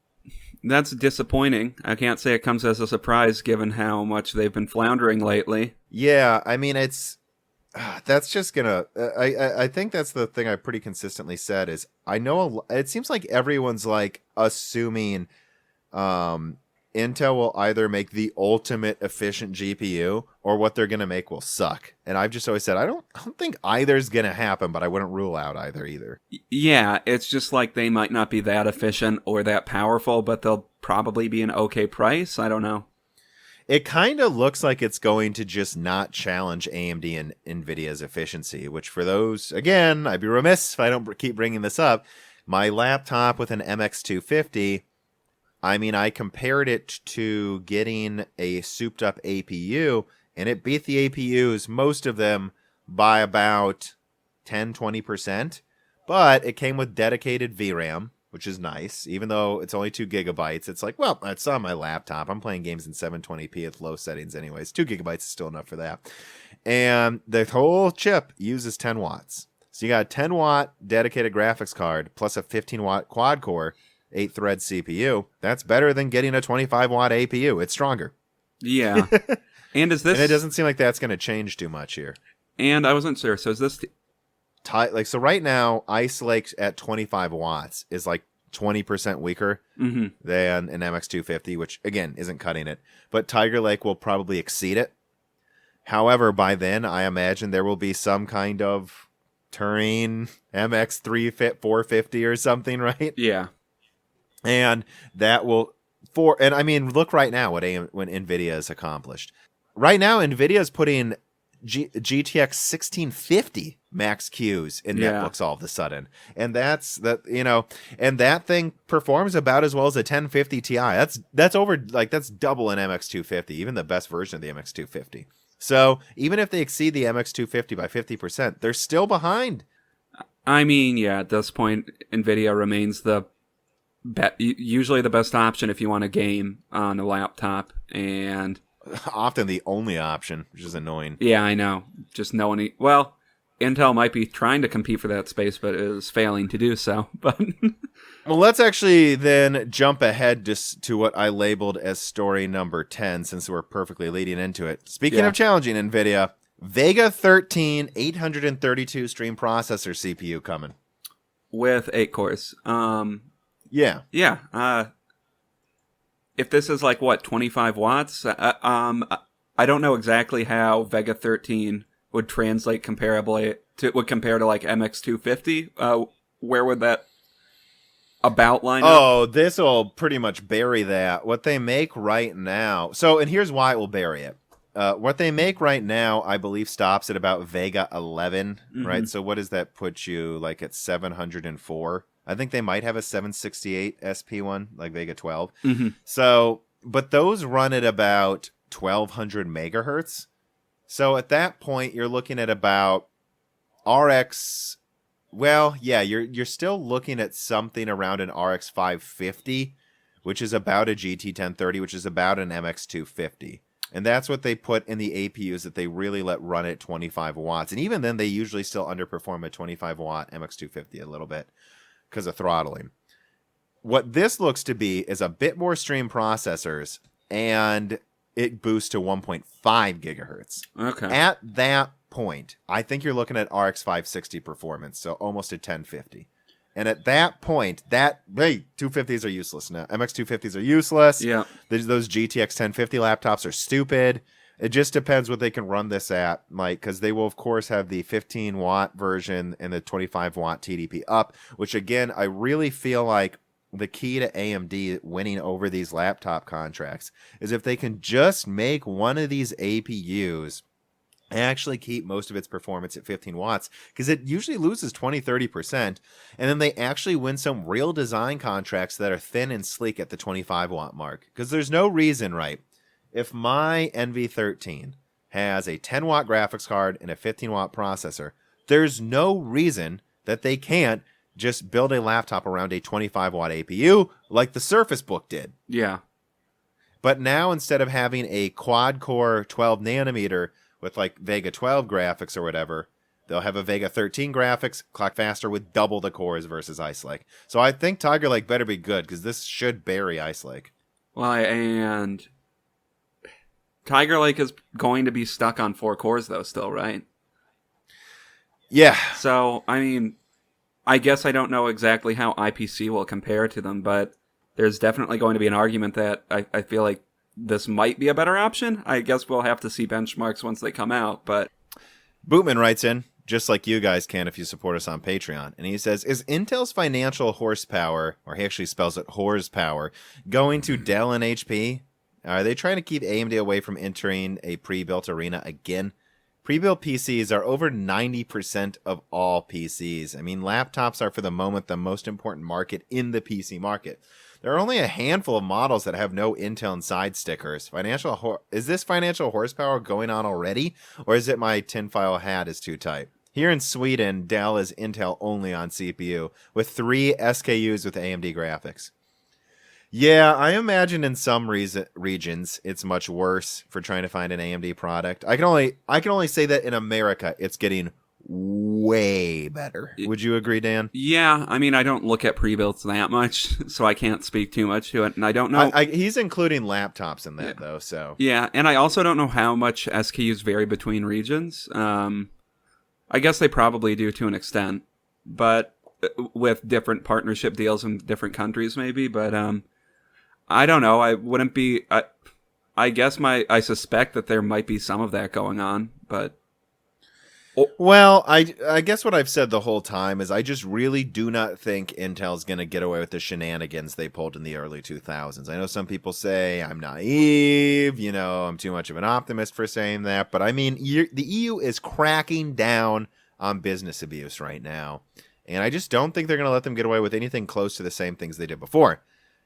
That's disappointing. I can't say it comes as a surprise given how much they've been floundering lately. Yeah, I mean, that's just gonna. I think that's the thing I pretty consistently said is I know it seems like everyone's like assuming Intel will either make the ultimate efficient GPU or what they're going to make will suck. And I've just always said, I don't think either's going to happen, but I wouldn't rule out either. Yeah, it's just like they might not be that efficient or that powerful, but they'll probably be an okay price. I don't know. It kind of looks like it's going to just not challenge AMD and NVIDIA's efficiency, which for those, again, I'd be remiss if I don't keep bringing this up. My laptop with an MX250, I mean, I compared it to getting a souped up APU, and it beat the APUs, most of them, by about 10-20%. But it came with dedicated VRAM, which is nice. Even though it's only 2 gigabytes, it's like, well, that's on my laptop. I'm playing games in 720p at low settings anyways. 2 gigabytes is still enough for that. And the whole chip uses 10 watts. So you got a 10 watt dedicated graphics card plus a 15 watt quad core 8-thread CPU. That's better than getting a 25 watt APU. It's stronger. Yeah. And is this? And it doesn't seem like that's going to change too much here. And I wasn't sure. So is this? So right now, Ice Lake at 25 watts is like 20% weaker than an MX250, which again isn't cutting it. But Tiger Lake will probably exceed it. However, by then, I imagine there will be some kind of Turing MX 450 or something, right? Yeah. And that will I mean, look right now what NVIDIA has accomplished. Right now, NVIDIA is putting GTX 1650 max Qs in netbooks all of a sudden. And and that thing performs about as well as a 1050 Ti. That's double an MX250, even the best version of the MX250. So even if they exceed the MX250 by 50%, they're still behind. I mean, yeah, at this point, NVIDIA remains usually the best option if you want a game on a laptop, and often the only option, which is annoying. Yeah, I know. Just no one. Well, Intel might be trying to compete for that space, but is failing to do so. But well, let's actually then jump ahead to what I labeled as story number 10, since we're perfectly leading into it. Speaking of challenging NVIDIA, Vega 13 832 stream processor CPU coming with 8 cores. Yeah. If this is like, what, 25 watts? I don't know exactly how Vega 13 would translate compare to like MX250. Where would that about line up? Oh, this will pretty much bury that. What they make right now. And here's why it will bury it. What they make right now, I believe, stops at about Vega 11, right? So what does that put you, like, at 704? I think they might have a 768 SP one, like Vega 12. So, but those run at about 1200 megahertz. So at that point, you're looking at about RX. Well, yeah, you're still looking at something around an RX 550, which is about a GT 1030, which is about an MX 250. And that's what they put in the APUs that they really let run at 25 watts. And even then, they usually still underperform a 25 watt MX 250 a little bit because of throttling. What this looks to be is a bit more stream processors, and it boosts to 1.5 gigahertz. Okay. At that point, I think you're looking at RX 560 performance, so almost a 1050. And at that point, 250s are useless now. MX 250s are useless. Yeah. Those GTX 1050 laptops are stupid. It just depends what they can run this at, Mike, because they will, of course, have the 15-watt version and the 25-watt TDP up, which, again, I really feel like the key to AMD winning over these laptop contracts is if they can just make one of these APUs actually keep most of its performance at 15 watts, because it usually loses 20-30%, and then they actually win some real design contracts that are thin and sleek at the 25-watt mark. Because there's no reason, right, if my NV13 has a 10-watt graphics card and a 15-watt processor, there's no reason that they can't just build a laptop around a 25-watt APU like the Surface Book did. Yeah. But now, instead of having a quad-core 12-nanometer with like Vega 12 graphics or whatever, they'll have a Vega 13 graphics, clock faster with double the cores versus Ice Lake. So I think Tiger Lake better be good, because this should bury Ice Lake. Well, and Tiger Lake is going to be stuck on 4 cores, though, still, right? Yeah. So, I mean, I guess I don't know exactly how IPC will compare to them, but there's definitely going to be an argument that I feel like this might be a better option. I guess we'll have to see benchmarks once they come out, but... Bootman writes in, just like you guys can if you support us on Patreon. And he says, is Intel's financial horsepower, or he actually spells it horsepower, going to Dell and HP? Are they trying to keep AMD away from entering a pre-built arena again? Pre-built PCs are over 90% of all PCs. I mean, laptops are for the moment the most important market in the PC market. There are only a handful of models that have no Intel inside stickers. Is this financial horsepower going on already? Or is it my tinfoil hat is too tight? Here in Sweden, Dell is Intel only on CPU, with 3 SKUs with AMD graphics. Yeah, I imagine in some regions it's much worse for trying to find an AMD product. I can only say that in America it's getting way better. Would you agree, Dan? Yeah, I mean, I don't look at pre-builts that much, so I can't speak too much to it, and I don't know... He's including laptops in that, though, so... Yeah, and I also don't know how much SKUs vary between regions. I guess they probably do to an extent, but with different partnership deals in different countries, maybe, but I don't know. I wouldn't be... I guess I suspect that there might be some of that going on, but... Well, I guess what I've said the whole time is I just really do not think Intel's going to get away with the shenanigans they pulled in the early 2000s. I know some people say I'm naive, I'm too much of an optimist for saying that, but I mean, the EU is cracking down on business abuse right now, and I just don't think they're going to let them get away with anything close to the same things they did before.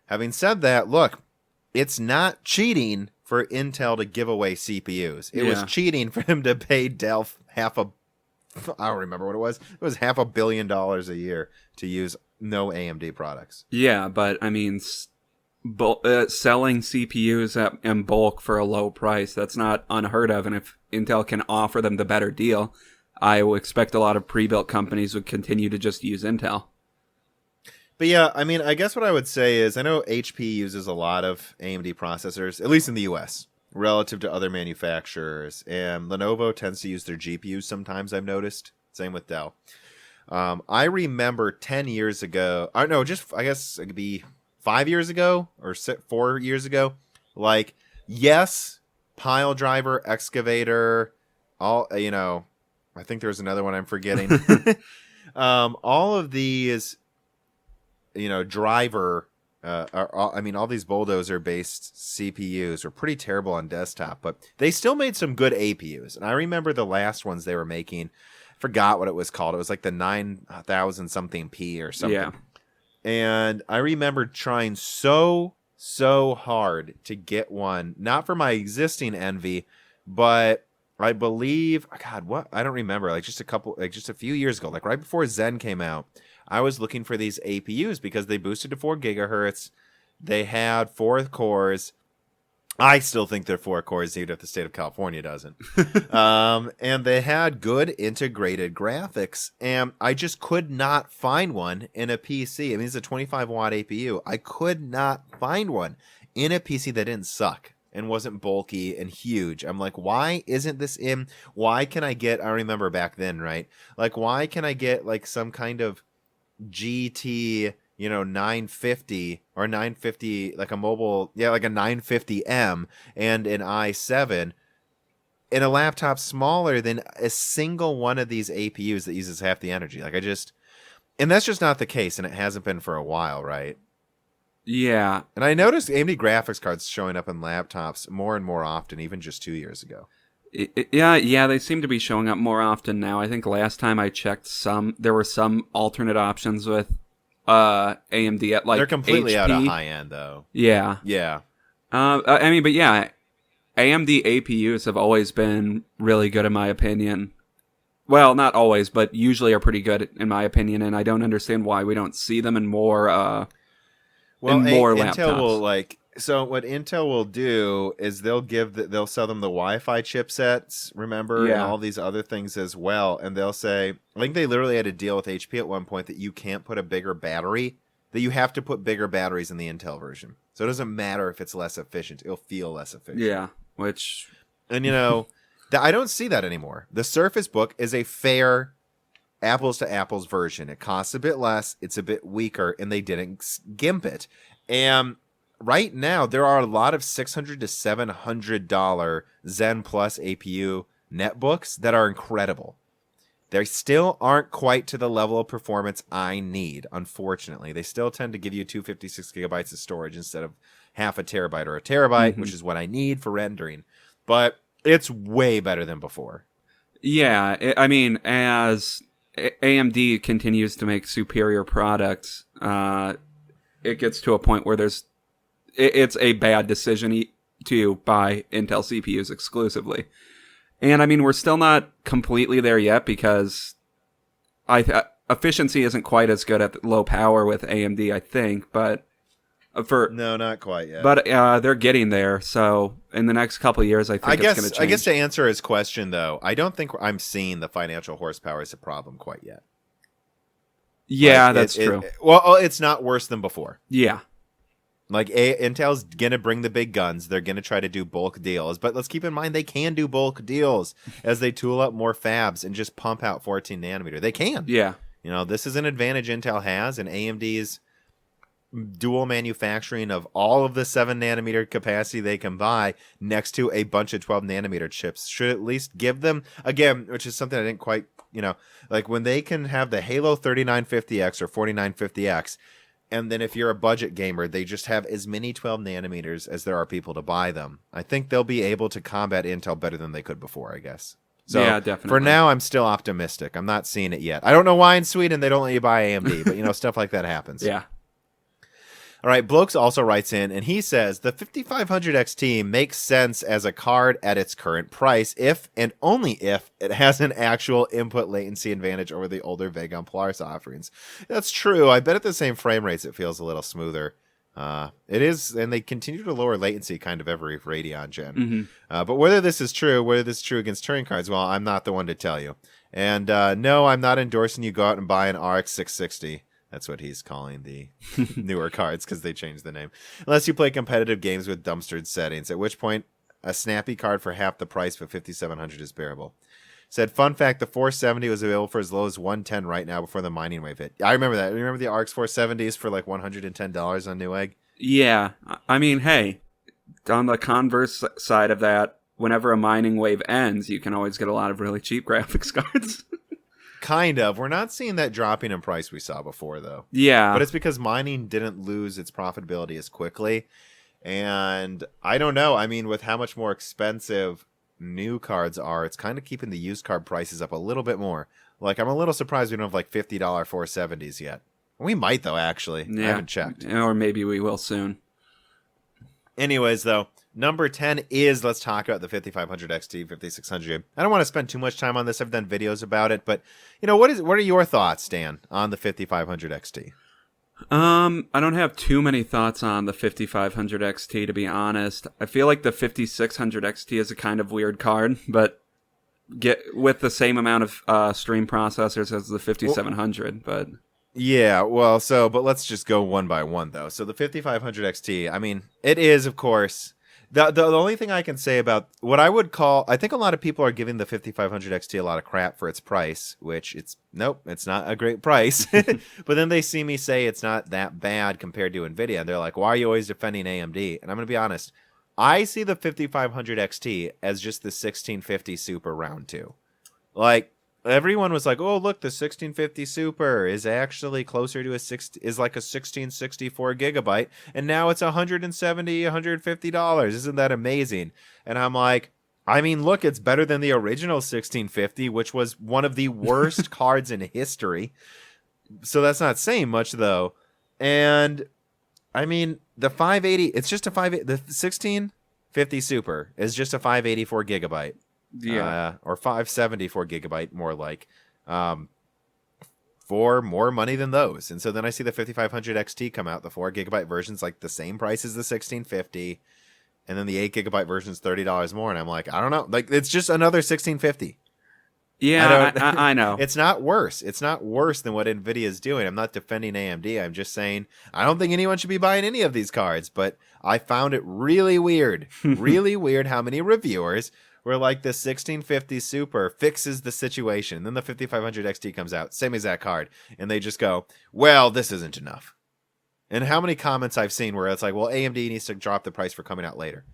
Having said that, look, it's not cheating for Intel to give away CPUs. It was cheating for them to pay Dell I don't remember what it was. It was $500 million a year to use no AMD products. Yeah, but I mean, selling CPUs in bulk for a low price, that's not unheard of. And if Intel can offer them the better deal, I would expect a lot of pre-built companies would continue to just use Intel. But yeah, I mean, I guess what I would say is I know HP uses a lot of AMD processors, at least in the US, relative to other manufacturers, and Lenovo tends to use their GPUs sometimes, I've noticed. Same with Dell. I remember 10 years ago, I guess it could be 5 years ago or 4 years ago, like, yes, pile driver, excavator, all, I think there's another one I'm forgetting. All of these, driver... all these bulldozer-based CPUs were pretty terrible on desktop, but they still made some good APUs. And I remember the last ones they were making, forgot what it was called. It was like the 9000-something P or something. Yeah. And I remember trying so hard to get one, not for my existing Envy, but I believe, God, what? I don't remember, just a few years ago, like right before Zen came out. I was looking for these APUs because they boosted to 4 gigahertz. They had 4 cores. I still think they're 4 cores, even if the state of California doesn't. And they had good integrated graphics. And I just could not find one in a PC. I mean, it's a 25-watt APU. I could not find one in a PC that didn't suck and wasn't bulky and huge. I'm like, why isn't this in? Why can I get, I remember back then, right? Like, why can I get like some kind of GT, 950 or 950, like a mobile, like a 950M and an i7 in a laptop smaller than a single one of these APUs that uses half the energy? And that's just not the case, and it hasn't been for a while, right? Yeah. And I noticed AMD graphics cards showing up in laptops more and more often, even just 2 years ago. Yeah, they seem to be showing up more often now. I think last time I checked, there were some alternate options with AMD at they're completely HP. Out of high end though. Yeah. But yeah, AMD APUs have always been really good in my opinion. Well, not always, but usually are pretty good in my opinion, and I don't understand why we don't see them in more laptops. Intel will So what Intel will do is they'll sell them the Wi-Fi chipsets, remember, and all these other things as well. And they'll say, I think they literally had a deal with HP at one point that you can't put a bigger battery, that you have to put bigger batteries in the Intel version. So it doesn't matter if it's less efficient; it'll feel less efficient. Yeah, and I don't see that anymore. The Surface Book is a fair apples to apples version. It costs a bit less, it's a bit weaker, and they didn't gimp it. And right now, there are a lot of $600 to $700 Zen Plus APU netbooks that are incredible. They still aren't quite to the level of performance I need, unfortunately. They still tend to give you 256 gigabytes of storage instead of half a terabyte or a terabyte, which is what I need for rendering. But it's way better than before. Yeah, I mean, as AMD continues to make superior products, it gets to a point where it's a bad decision to buy Intel CPUs exclusively. And I mean, we're still not completely there yet because efficiency isn't quite as good at low power with AMD, I think, but no, not quite yet. But they're getting there. So in the next couple of years, I think it's going to change. I guess to answer his question, though, I don't think I'm seeing the financial horsepower as a problem quite yet. Yeah, that's true. Well, it's not worse than before. Yeah. Like, Intel's going to bring the big guns. They're going to try to do bulk deals. But let's keep in mind, they can do bulk deals as they tool up more fabs and just pump out 14 nanometer. They can. Yeah. You know, this is an advantage Intel has, and AMD's dual manufacturing of all of the 7 nanometer capacity they can buy next to a bunch of 12 nanometer chips should at least give them, again, which is something I didn't quite, like when they can have the Halo 3950X or 4950X, and then if you're a budget gamer, they just have as many 12 nanometers as there are people to buy them. I think they'll be able to combat Intel better than they could before, I guess. So yeah, definitely. For now, I'm still optimistic. I'm not seeing it yet. I don't know why in Sweden they don't let you buy AMD, but stuff like that happens. Yeah. All right, Blokes also writes in, and he says, the 5500 XT makes sense as a card at its current price if and only if it has an actual input latency advantage over the older Vega and Polaris offerings. That's true. I bet at the same frame rates it feels a little smoother. It is, and they continue to lower latency kind of every Radeon gen. But whether this is true against touring cards, well, I'm not the one to tell you. And no, I'm not endorsing you go out and buy an RX 660. That's what he's calling the newer cards because they changed the name. Unless you play competitive games with dumpstered settings, at which point a snappy card for half the price for 5700 is bearable. Said, fun fact, the 470 was available for as low as 110 right now before the mining wave hit. I remember that. Remember the RX 470s for like $110 on Newegg? Yeah. I mean, hey, on the converse side of that, whenever a mining wave ends, you can always get a lot of really cheap graphics cards. Kind of. We're not seeing that dropping in price we saw before, though. Yeah. But it's because mining didn't lose its profitability as quickly. And I don't know. I mean, with how much more expensive new cards are, it's kind of keeping the used card prices up a little bit more. Like, I'm a little surprised we don't have like $50 470s yet. We might, though, actually. Yeah. I haven't checked. Or maybe we will soon. Anyways, though, number 10 is, let's talk about the 5500 XT, 5600. I don't want to spend too much time on this. I've done videos about it, but what are your thoughts, Dan, on the 5500 XT? I don't have too many thoughts on the 5500 XT, to be honest. I feel like the 5600 XT is a kind of weird card, but get with the same amount of stream processors as the 5700, but... Yeah, well, but let's just go one by one, though. So the 5500 XT, I mean, it is, of course... The only thing I can say about what I would call, I think a lot of people are giving the 5500 XT a lot of crap for its price, which it's not a great price. But then they see me say it's not that bad compared to NVIDIA, and they're like, why are you always defending AMD? And I'm going to be honest, I see the 5500 XT as just the 1650 Super round 2. Like, everyone was like, oh, look, the 1650 Super is actually closer to is like a 1664 gigabyte, and now it's $170, $150. Isn't that amazing? And I'm like, I mean, look, it's better than the original 1650, which was one of the worst cards in history. So that's not saying much, though. And, I mean, the 580, it's just the 1650 Super is just a 584 gigabyte. Yeah. Or 574 gigabyte, more like, for more money than those. And so then I see the 5500 XT come out, the 4 gigabyte version's like the same price as the 1650, and then the 8 gigabyte version's $30 more, and I'm like, I don't know, like, it's just another 1650. Yeah, I know. It's not worse. It's not worse than what NVIDIA is doing. I'm not defending AMD. I'm just saying I don't think anyone should be buying any of these cards, but I found it really weird, really weird how many reviewers where like the 1650 Super fixes the situation. Then the 5500 XT comes out, same exact card, and they just go, well, this isn't enough. And how many comments I've seen where it's like, well, AMD needs to drop the price for coming out later.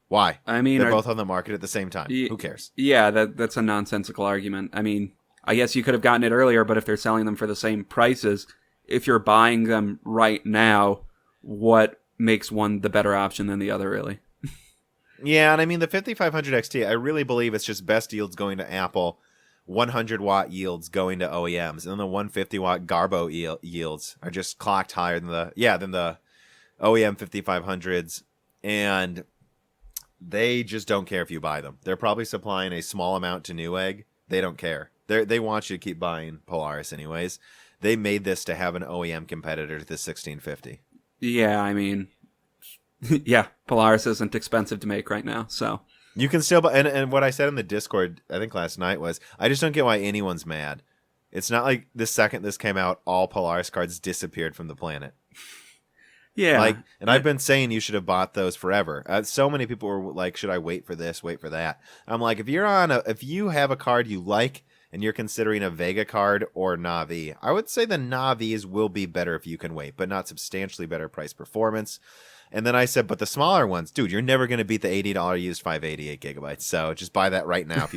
Why? I mean, they're both on the market at the same time. Who cares? Yeah, that's a nonsensical argument. I mean, I guess you could have gotten it earlier, but if they're selling them for the same prices, if you're buying them right now, what makes one the better option than the other, really? Yeah, and I mean, the 5500 XT, I really believe it's just best yields going to Apple, 100-watt yields going to OEMs, and then the 150-watt Garbo yields are just clocked higher than the OEM 5500s, and they just don't care if you buy them. They're probably supplying a small amount to Newegg. They don't care. They want you to keep buying Polaris anyways. They made this to have an OEM competitor to the 1650. Yeah, I mean, yeah, Polaris isn't expensive to make right now, so you can still buy. And what I said in the Discord, I think last night, was I just don't get why anyone's mad. It's not like the second this came out, all Polaris cards disappeared from the planet. Yeah, I've been saying you should have bought those forever. So many people were like, "Should I wait for this? Wait for that?" I'm like, if you have a card you like and you're considering a Vega card or Navi, I would say the Navis will be better if you can wait, but not substantially better price performance. And then I said, but the smaller ones, dude, you're never going to beat the $80 used 588 gigabytes. So just buy that right now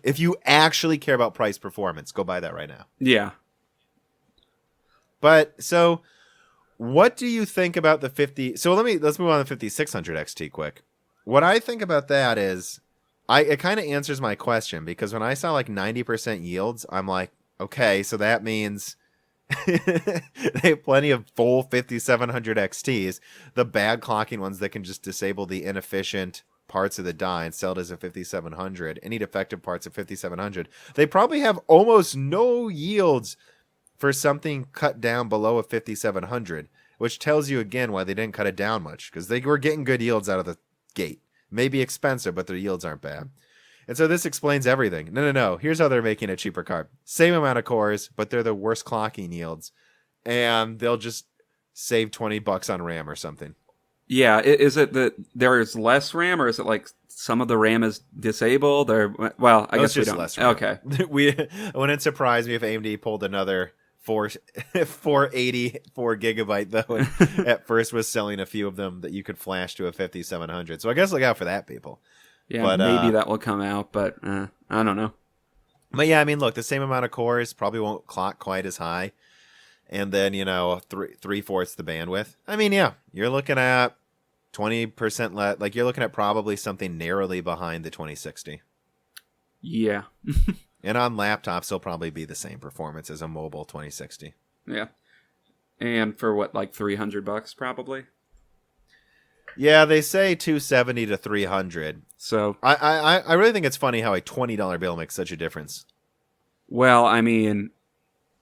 if you actually care about price performance. Go buy that right now. Yeah. But so, what do you think about the 50? So let's move on to the 5600 XT quick. What I think about that is, it kind of answers my question, because when I saw like 90% yields, I'm like, okay, so that means they have plenty of full 5700 XTs, the bad clocking ones that can just disable the inefficient parts of the die and sell it as a 5700, any defective parts of 5700. They probably have almost no yields for something cut down below a 5700, which tells you again why they didn't cut it down much, because they were getting good yields out of the gate. Maybe expensive, but their yields aren't bad. And so this explains everything. No. Here's how they're making a cheaper card. Same amount of cores, but they're the worst clocking yields. And they'll just save $20 on RAM or something. Yeah, is it that there is less RAM, or is it like some of the RAM is disabled? Or, well, I guess we don't. Less RAM. Okay. It wouldn't surprise me if AMD pulled another 484 gigabyte, though, and at first was selling a few of them that you could flash to a 5700. So I guess look out for that, people. Yeah, but, maybe that will come out, but I don't know. But yeah, I mean, look, the same amount of cores probably won't clock quite as high, and then 3/4 the bandwidth. I mean, yeah, you're looking at 20% less. Like, you're looking at probably something narrowly behind the 2060. Yeah. And on laptops, it'll probably be the same performance as a mobile 2060. Yeah. And for what, like $300 probably? Yeah, they say 270 to 300. So I really think it's funny how a $20 bill makes such a difference. Well, I mean,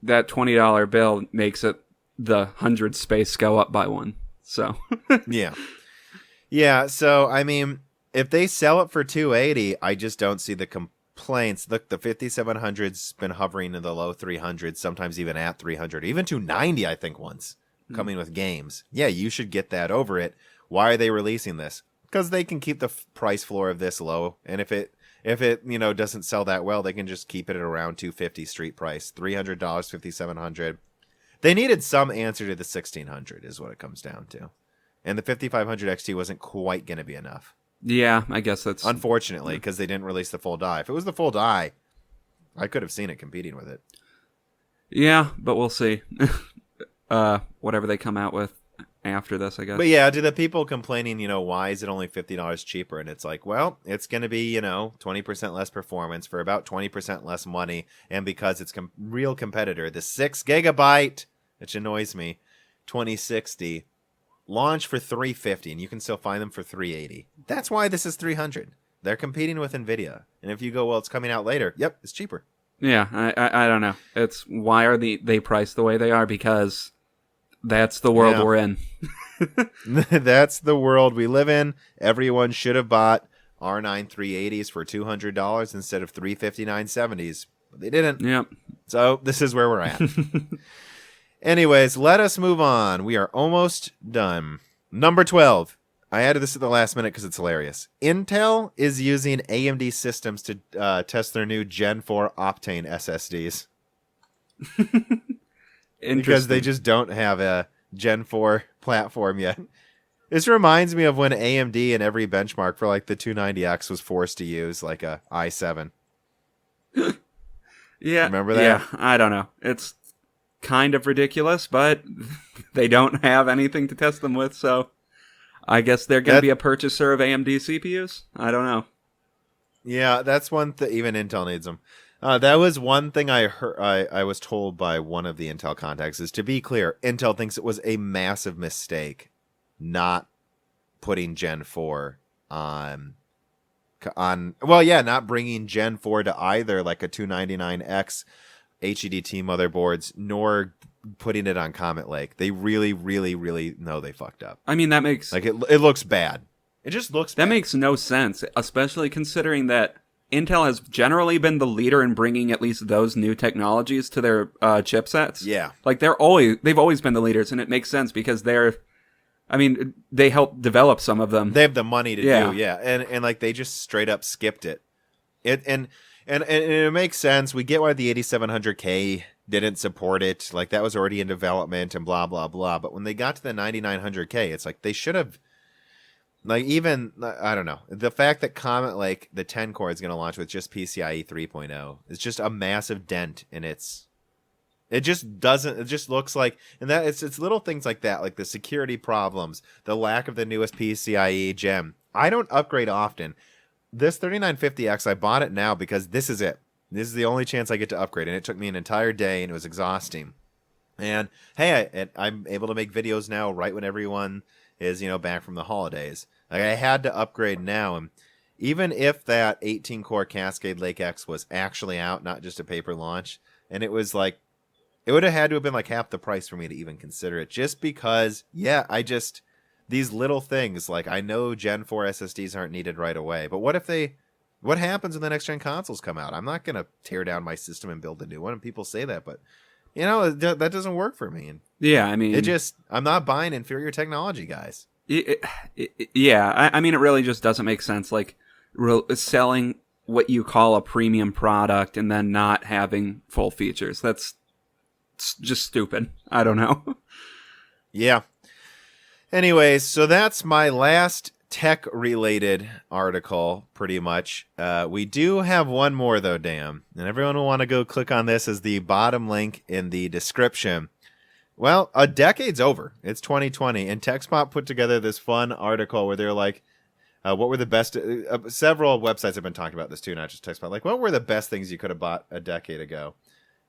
that $20 bill makes it the 100 space go up by one. So yeah. So I mean, if they sell it for 280, I just don't see the complaints. Look, the 5700's been hovering in the low 300s, sometimes even at 300, even 290. I think once coming with games. Yeah, you should get that over it. Why are they releasing this? Because they can keep the price floor of this low, and if it doesn't sell that well, they can just keep it at around $250 street price, $300, $5,700. They needed some answer to the 1600, is what it comes down to, and the 5500 XT wasn't quite going to be enough. Yeah, I guess that's unfortunately, because they didn't release the full die. If it was the full die, I could have seen it competing with it. Yeah, but we'll see. Whatever they come out with after this, I guess. But yeah, to the people complaining, why is it only $50 cheaper? And it's like, well, it's going to be, 20% less performance for about 20% less money. And because it's real competitor, the 6 gigabyte, which annoys me, 2060, launch for $350, and you can still find them for $380. That's why this is $300. They're competing with NVIDIA. And if you go, well, it's coming out later. Yep, it's cheaper. Yeah, I don't know. It's why are they priced the way they are? Because that's the world we're in. That's the world we live in. Everyone should have bought R9 380s for $200 instead of $359 70s. But they didn't. Yep. So this is where we're at. Anyways, let us move on. We are almost done. Number 12. I added this at the last minute because it's hilarious. Intel is using AMD systems to test their new Gen 4 Optane SSDs. Because they just don't have a Gen 4 platform yet. This reminds me of when AMD in every benchmark for like the 290X was forced to use like a i7. Yeah. Remember that? Yeah, I don't know. It's kind of ridiculous, but they don't have anything to test them with, so I guess they're going to be a purchaser of AMD CPUs? I don't know. Yeah, that's one thing. Even Intel needs them. That was one thing I heard. I was told by one of the Intel contacts is, to be clear, Intel thinks it was a massive mistake not putting Gen 4 on. Well, yeah, not bringing Gen 4 to either like a 299X HEDT motherboards, nor putting it on Comet Lake. They really, really, really know they fucked up. I mean, that makes... Like, it looks bad. It just looks bad. That makes no sense, especially considering that Intel has generally been the leader in bringing at least those new technologies to their chipsets. Yeah. Like, they've always been the leaders, and it makes sense because they help develop some of them. They have the money to do, yeah. And like, they just straight up skipped it. And it makes sense. We get why the 8700K didn't support it. Like, that was already in development and blah, blah, blah. But when they got to the 9900K, it's like they should have, like, even, I don't know. The fact that Comet Lake, the 10 core, is going to launch with just PCIe 3.0 is just a massive dent in its... It just doesn't, it just looks like, and that it's little things like that, like the security problems, the lack of the newest PCIe gem. I don't upgrade often. This 3950X, I bought it now because this is it. This is the only chance I get to upgrade, and it took me an entire day, and it was exhausting. And hey, I'm able to make videos now right when everyone is, back from the holidays. Like, I had to upgrade now, and even if that 18-core Cascade Lake X was actually out, not just a paper launch, and it was like, it would have had to have been like half the price for me to even consider it, just because, these little things, like, I know Gen 4 SSDs aren't needed right away, but what happens when the next gen consoles come out? I'm not going to tear down my system and build a new one, and people say that, but, that doesn't work for me. And yeah, I mean... I'm not buying inferior technology, guys. Yeah, I mean, it really just doesn't make sense, like, selling what you call a premium product and then not having full features. That's just stupid. I don't know. Yeah. Anyways, so that's my last tech-related article, pretty much. We do have one more, though, Dan. And everyone will want to go click on this as the bottom link in the description. Well, a decade's over. It's 2020. And TechSpot put together this fun article where they're like, what were the best... several websites have been talking about this, too, not just TechSpot. Like, what were the best things you could have bought a decade ago?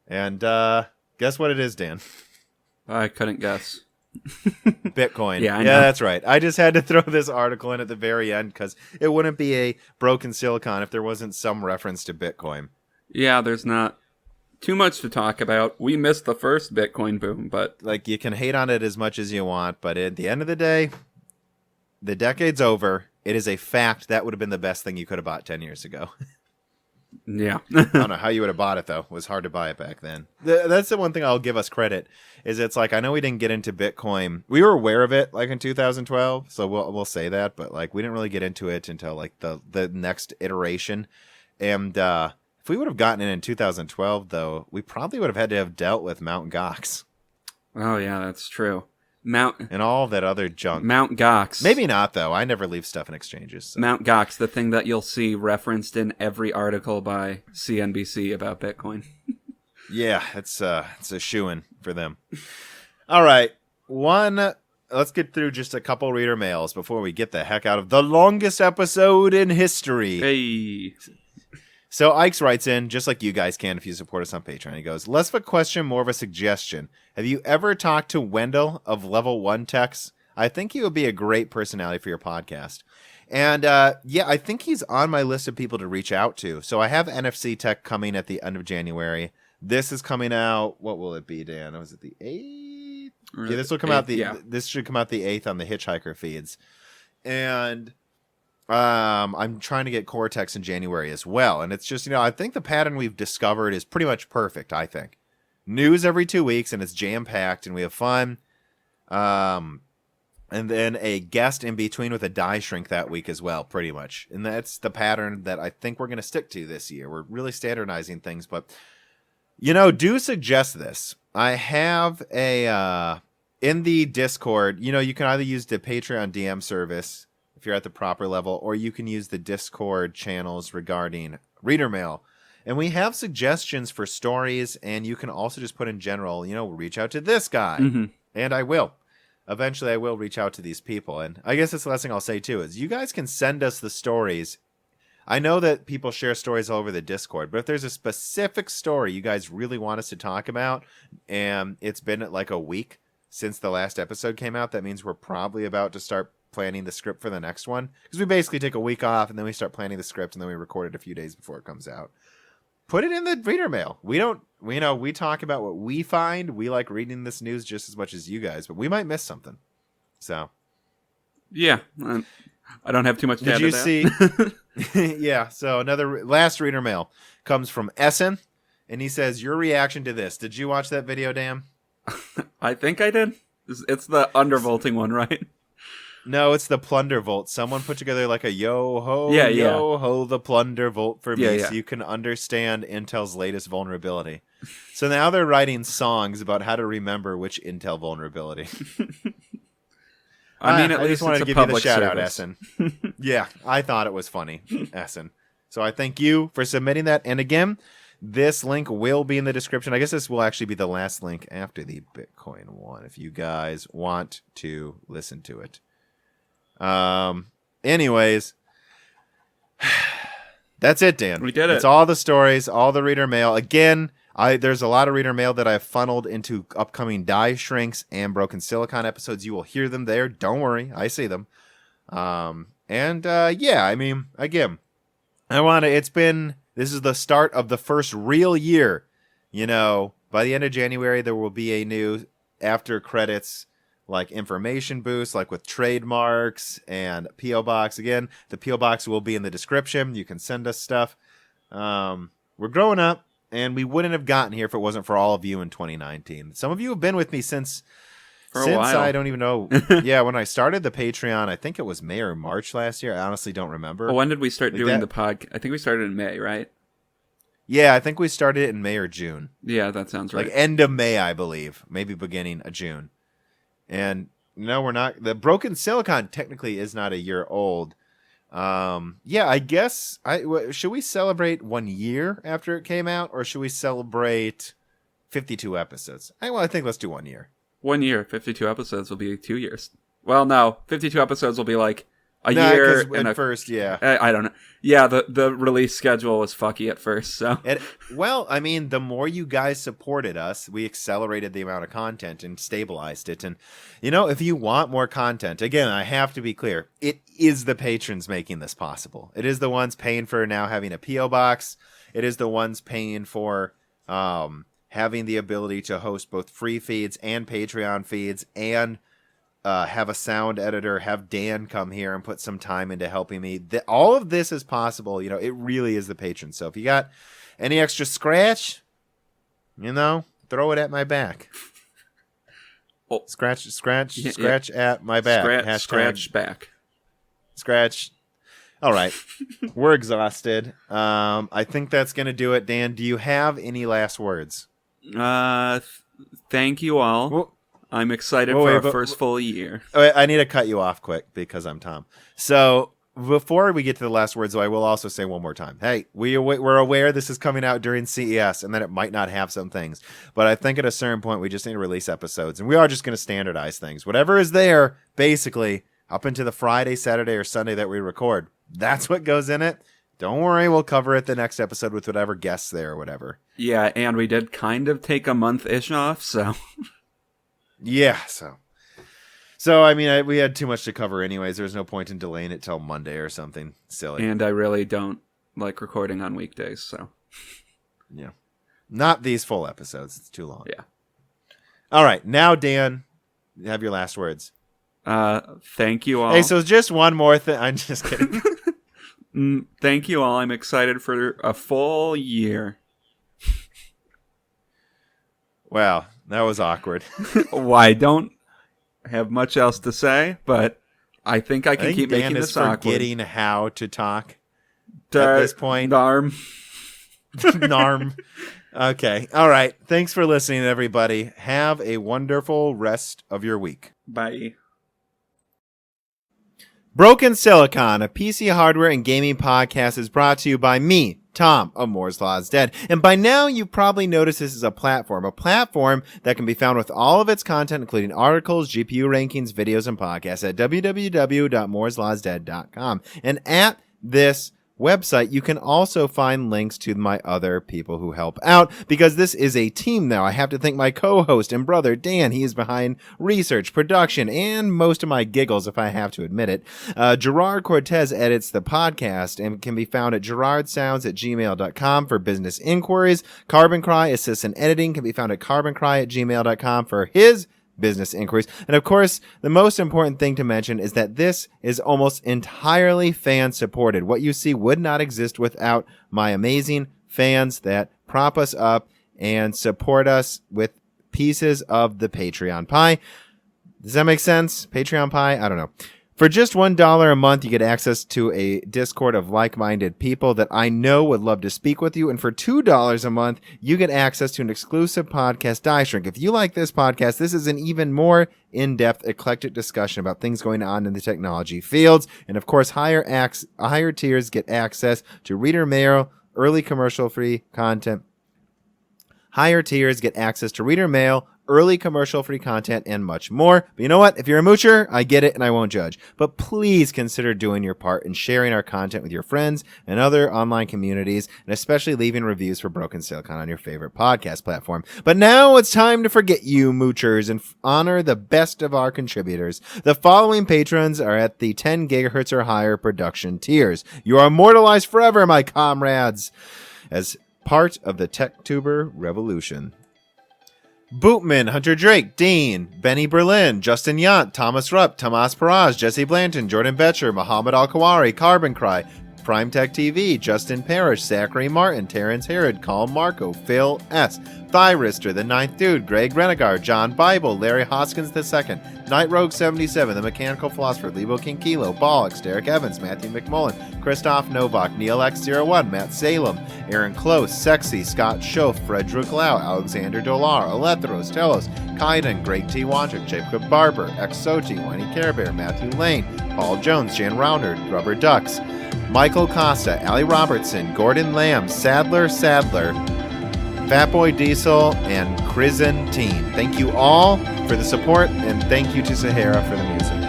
And guess what it is, Dan? I couldn't guess. Bitcoin. Yeah, I know. Yeah, that's right. I just had to throw this article in at the very end because it wouldn't be a broken silicon if there wasn't some reference to Bitcoin. Yeah, there's not too much to talk about. We missed the first Bitcoin boom, but... Like, you can hate on it as much as you want, but at the end of the day, the decade's over. It is a fact that would have been the best thing you could have bought 10 years ago. Yeah. I don't know how you would have bought it, though. It was hard to buy it back then. That's the one thing I'll give us credit, is it's like, I know we didn't get into Bitcoin. We were aware of it, like, in 2012, so we'll say that, but, like, we didn't really get into it until, like, the next iteration. And if we would have gotten in 2012, though, we probably would have had to have dealt with Mt. Gox. Oh, yeah, that's true. And all that other junk. Mt. Gox. Maybe not, though. I never leave stuff in exchanges. So. Mt. Gox, the thing that you'll see referenced in every article by CNBC about Bitcoin. Yeah, it's a shoo-in for them. All right. Let's get through just a couple reader mails before we get the heck out of the longest episode in history. Hey. So Ikes writes in, just like you guys can if you support us on Patreon. He goes, less of a question, more of a suggestion. Have you ever talked to Wendell of Level 1 Techs? I think he would be a great personality for your podcast. And I think he's on my list of people to reach out to. So I have NFC Tech coming at the end of January. This is coming out, what will it be, Dan? Was it the 8th? Yeah, this will come out this should come out the 8th on the Hitchhiker feeds. And I'm trying to get Cortex in January as well. And it's just, I think the pattern we've discovered is pretty much perfect, I think. News every 2 weeks, and it's jam-packed, and we have fun. And then a guest in between with a die shrink that week as well, pretty much. And that's the pattern that I think we're going to stick to this year. We're really standardizing things, but, do suggest this. I have in the Discord, you can either use the Patreon DM service if you're at the proper level, or you can use the Discord channels regarding reader mail. And we have suggestions for stories, and you can also just put in general, reach out to this guy. Mm-hmm. And I will. Eventually, I will reach out to these people. And I guess that's the last thing I'll say, too, is you guys can send us the stories. I know that people share stories all over the Discord, but if there's a specific story you guys really want us to talk about, and it's been like a week since the last episode came out, that means we're probably about to start planning the script for the next one. Because we basically take a week off, and then we start planning the script, and then we record it a few days before it comes out. Put it in the reader mail. We talk about what we find. We like reading this news just as much as you guys, but we might miss something. So, yeah, I don't have too much to add to that. Did you see? Yeah. So another last reader mail comes from Essen, and he says, "Your reaction to this? Did you watch that video, Dan?" I think I did. It's the undervolting one, right? No, it's the plunder volt. Someone put together like a yo-ho, yo-ho, the plunder volt for me, so you can understand Intel's latest vulnerability. So now they're writing songs about how to remember which Intel vulnerability. I mean, at I least just wanted it's to a give you the public shout out, service. Essen. Yeah, I thought it was funny, Essen. So I thank you for submitting that. And again, this link will be in the description. I guess this will actually be the last link after the Bitcoin one, if you guys want to listen to it. Anyways, that's it, Dan. We did it. It's all the stories, all the reader mail. Again, there's a lot of reader mail that I've funneled into upcoming Die Shrinks and Broken Silicon episodes. You will hear them there. Don't worry, I see them. Yeah, I mean, again, this is the start of the first real year. By the end of January, there will be a new after credits like information boost, like with trademarks and P.O. Box. Again, the P.O. Box will be in the description. You can send us stuff. We're growing up, and we wouldn't have gotten here if it wasn't for all of you in 2019. Some of you have been with me since a while. I don't even know. Yeah, when I started the Patreon, I think it was May or March last year. I honestly don't remember. Well, when did we start doing the podcast? I think we started in May, right? Yeah, I think we started it in May or June. Yeah, that sounds right. Like end of May, I believe. Maybe beginning of June. And no, we're not. The Broken Silicon technically is not a year old. Yeah, I guess. Should we celebrate 1 year after it came out, or should we celebrate 52 episodes? I think let's do 1 year. 1 year, 52 episodes will be 2 years. Well, no, 52 episodes will be like a year. At first, yeah. I don't know. Yeah, the release schedule was fucky at first. So, well, I mean, the more you guys supported us, we accelerated the amount of content and stabilized it. And, if you want more content, again, I have to be clear, it is the patrons making this possible. It is the ones paying for now having a P.O. Box. It is the ones paying for having the ability to host both free feeds and Patreon feeds and have a sound editor, have Dan come here and put some time into helping me. All of this is possible. It really is the patrons. So if you got any extra scratch, throw it at my back. Oh. Scratch at my back. Scratch back. Scratch. All right. We're exhausted. I think that's going to do it. Dan, do you have any last words? Thank you all. Well, I'm excited for our first full year. I need to cut you off quick because I'm Tom. So before we get to the last words, though, I will also say one more time. Hey, we're aware this is coming out during CES and that it might not have some things. But I think at a certain point, we just need to release episodes. And we are just going to standardize things. Whatever is there, basically, up into the Friday, Saturday, or Sunday that we record, that's what goes in it. Don't worry, we'll cover it the next episode with whatever guests there or whatever. Yeah, and we did kind of take a month-ish off, so... Yeah, so I mean, we had too much to cover anyways. There's no point in delaying it till Monday or something silly. And I really don't like recording on weekdays, so. Yeah. Not these full episodes. It's too long. Yeah. All right. Now, Dan, have your last words. Thank you all. Hey, so just one more thing. I'm just kidding. Thank you all. I'm excited for a full year. Wow. That was awkward. Well, I don't have much else to say, but I think I can keep Dan making this is awkward. Forgetting how to talk at this point. Narm. Narm. Okay. All right. Thanks for listening, everybody. Have a wonderful rest of your week. Bye. Broken Silicon, a PC hardware and gaming podcast, is brought to you by me, Tom of Moore's Law is Dead. And by now, you've probably noticed this is a platform that can be found with all of its content, including articles, GPU rankings, videos, and podcasts at www.mooreslawsdead.com. And at this website, you can also find links to my other people who help out, because this is a team now. I have to thank my co-host and brother, Dan. He is behind research, production, and most of my giggles, if I have to admit it. Gerard Cortez edits the podcast and can be found at gerardsounds@gmail.com for business inquiries. Carbon Cry assists in editing, can be found at carboncry@gmail.com for his business inquiries. And of course, the most important thing to mention is that this is almost entirely fan supported. What you see would not exist without my amazing fans that prop us up and support us with pieces of the Patreon pie. Does that make sense? Patreon pie? I don't know. For just $1 a month, you get access to a Discord of like-minded people that I know would love to speak with you. And for $2 a month, you get access to an exclusive podcast, Die Shrink. If you like this podcast, this is an even more in-depth, eclectic discussion about things going on in the technology fields. And of course, higher tiers get access to reader mail, early commercial-free content. Higher tiers get access to reader mail, early commercial-free content, and much more. But you know what? If you're a moocher, I get it and I won't judge. But please consider doing your part in sharing our content with your friends and other online communities, and especially leaving reviews for Broken Silicon on your favorite podcast platform. But now it's time to forget you, moochers, and honor the best of our contributors. The following patrons are at the 10 gigahertz or higher production tiers. You are immortalized forever, my comrades, as part of the TechTuber revolution. Bootman, Hunter Drake, Dean, Benny Berlin, Justin Yant, Thomas Rupp, Tomas Peraz, Jesse Blanton, Jordan Betcher, Muhammad Al-Kawari, Carbon Cry, Prime Tech TV, Justin Parrish, Zachary Martin, Terrence Herod, Colm Marco, Phil S., Thyrister, The Ninth Dude, Greg Renegar, John Bible, Larry Hoskins II, Night Rogue 77, The Mechanical Philosopher, Lebo King Kilo, Bollocks, Derek Evans, Matthew McMullen, Christoph Novak, Neil X01, Matt Salem, Aaron Close, Sexy, Scott Schoaf, Frederick Lau, Alexander Dolar, Alethros, Telos, Kaiden, Greg T. Wanchik, Jacob Barber, Exoti, Winnie Care Bear, Matthew Lane, Paul Jones, Jan Rounder, Rubber Ducks, Michael Costa, Ali Robertson, Gordon Lamb, Sadler, Fatboy Diesel, and Crizzen Teen. Thank you all for the support, and thank you to Sahara for the music.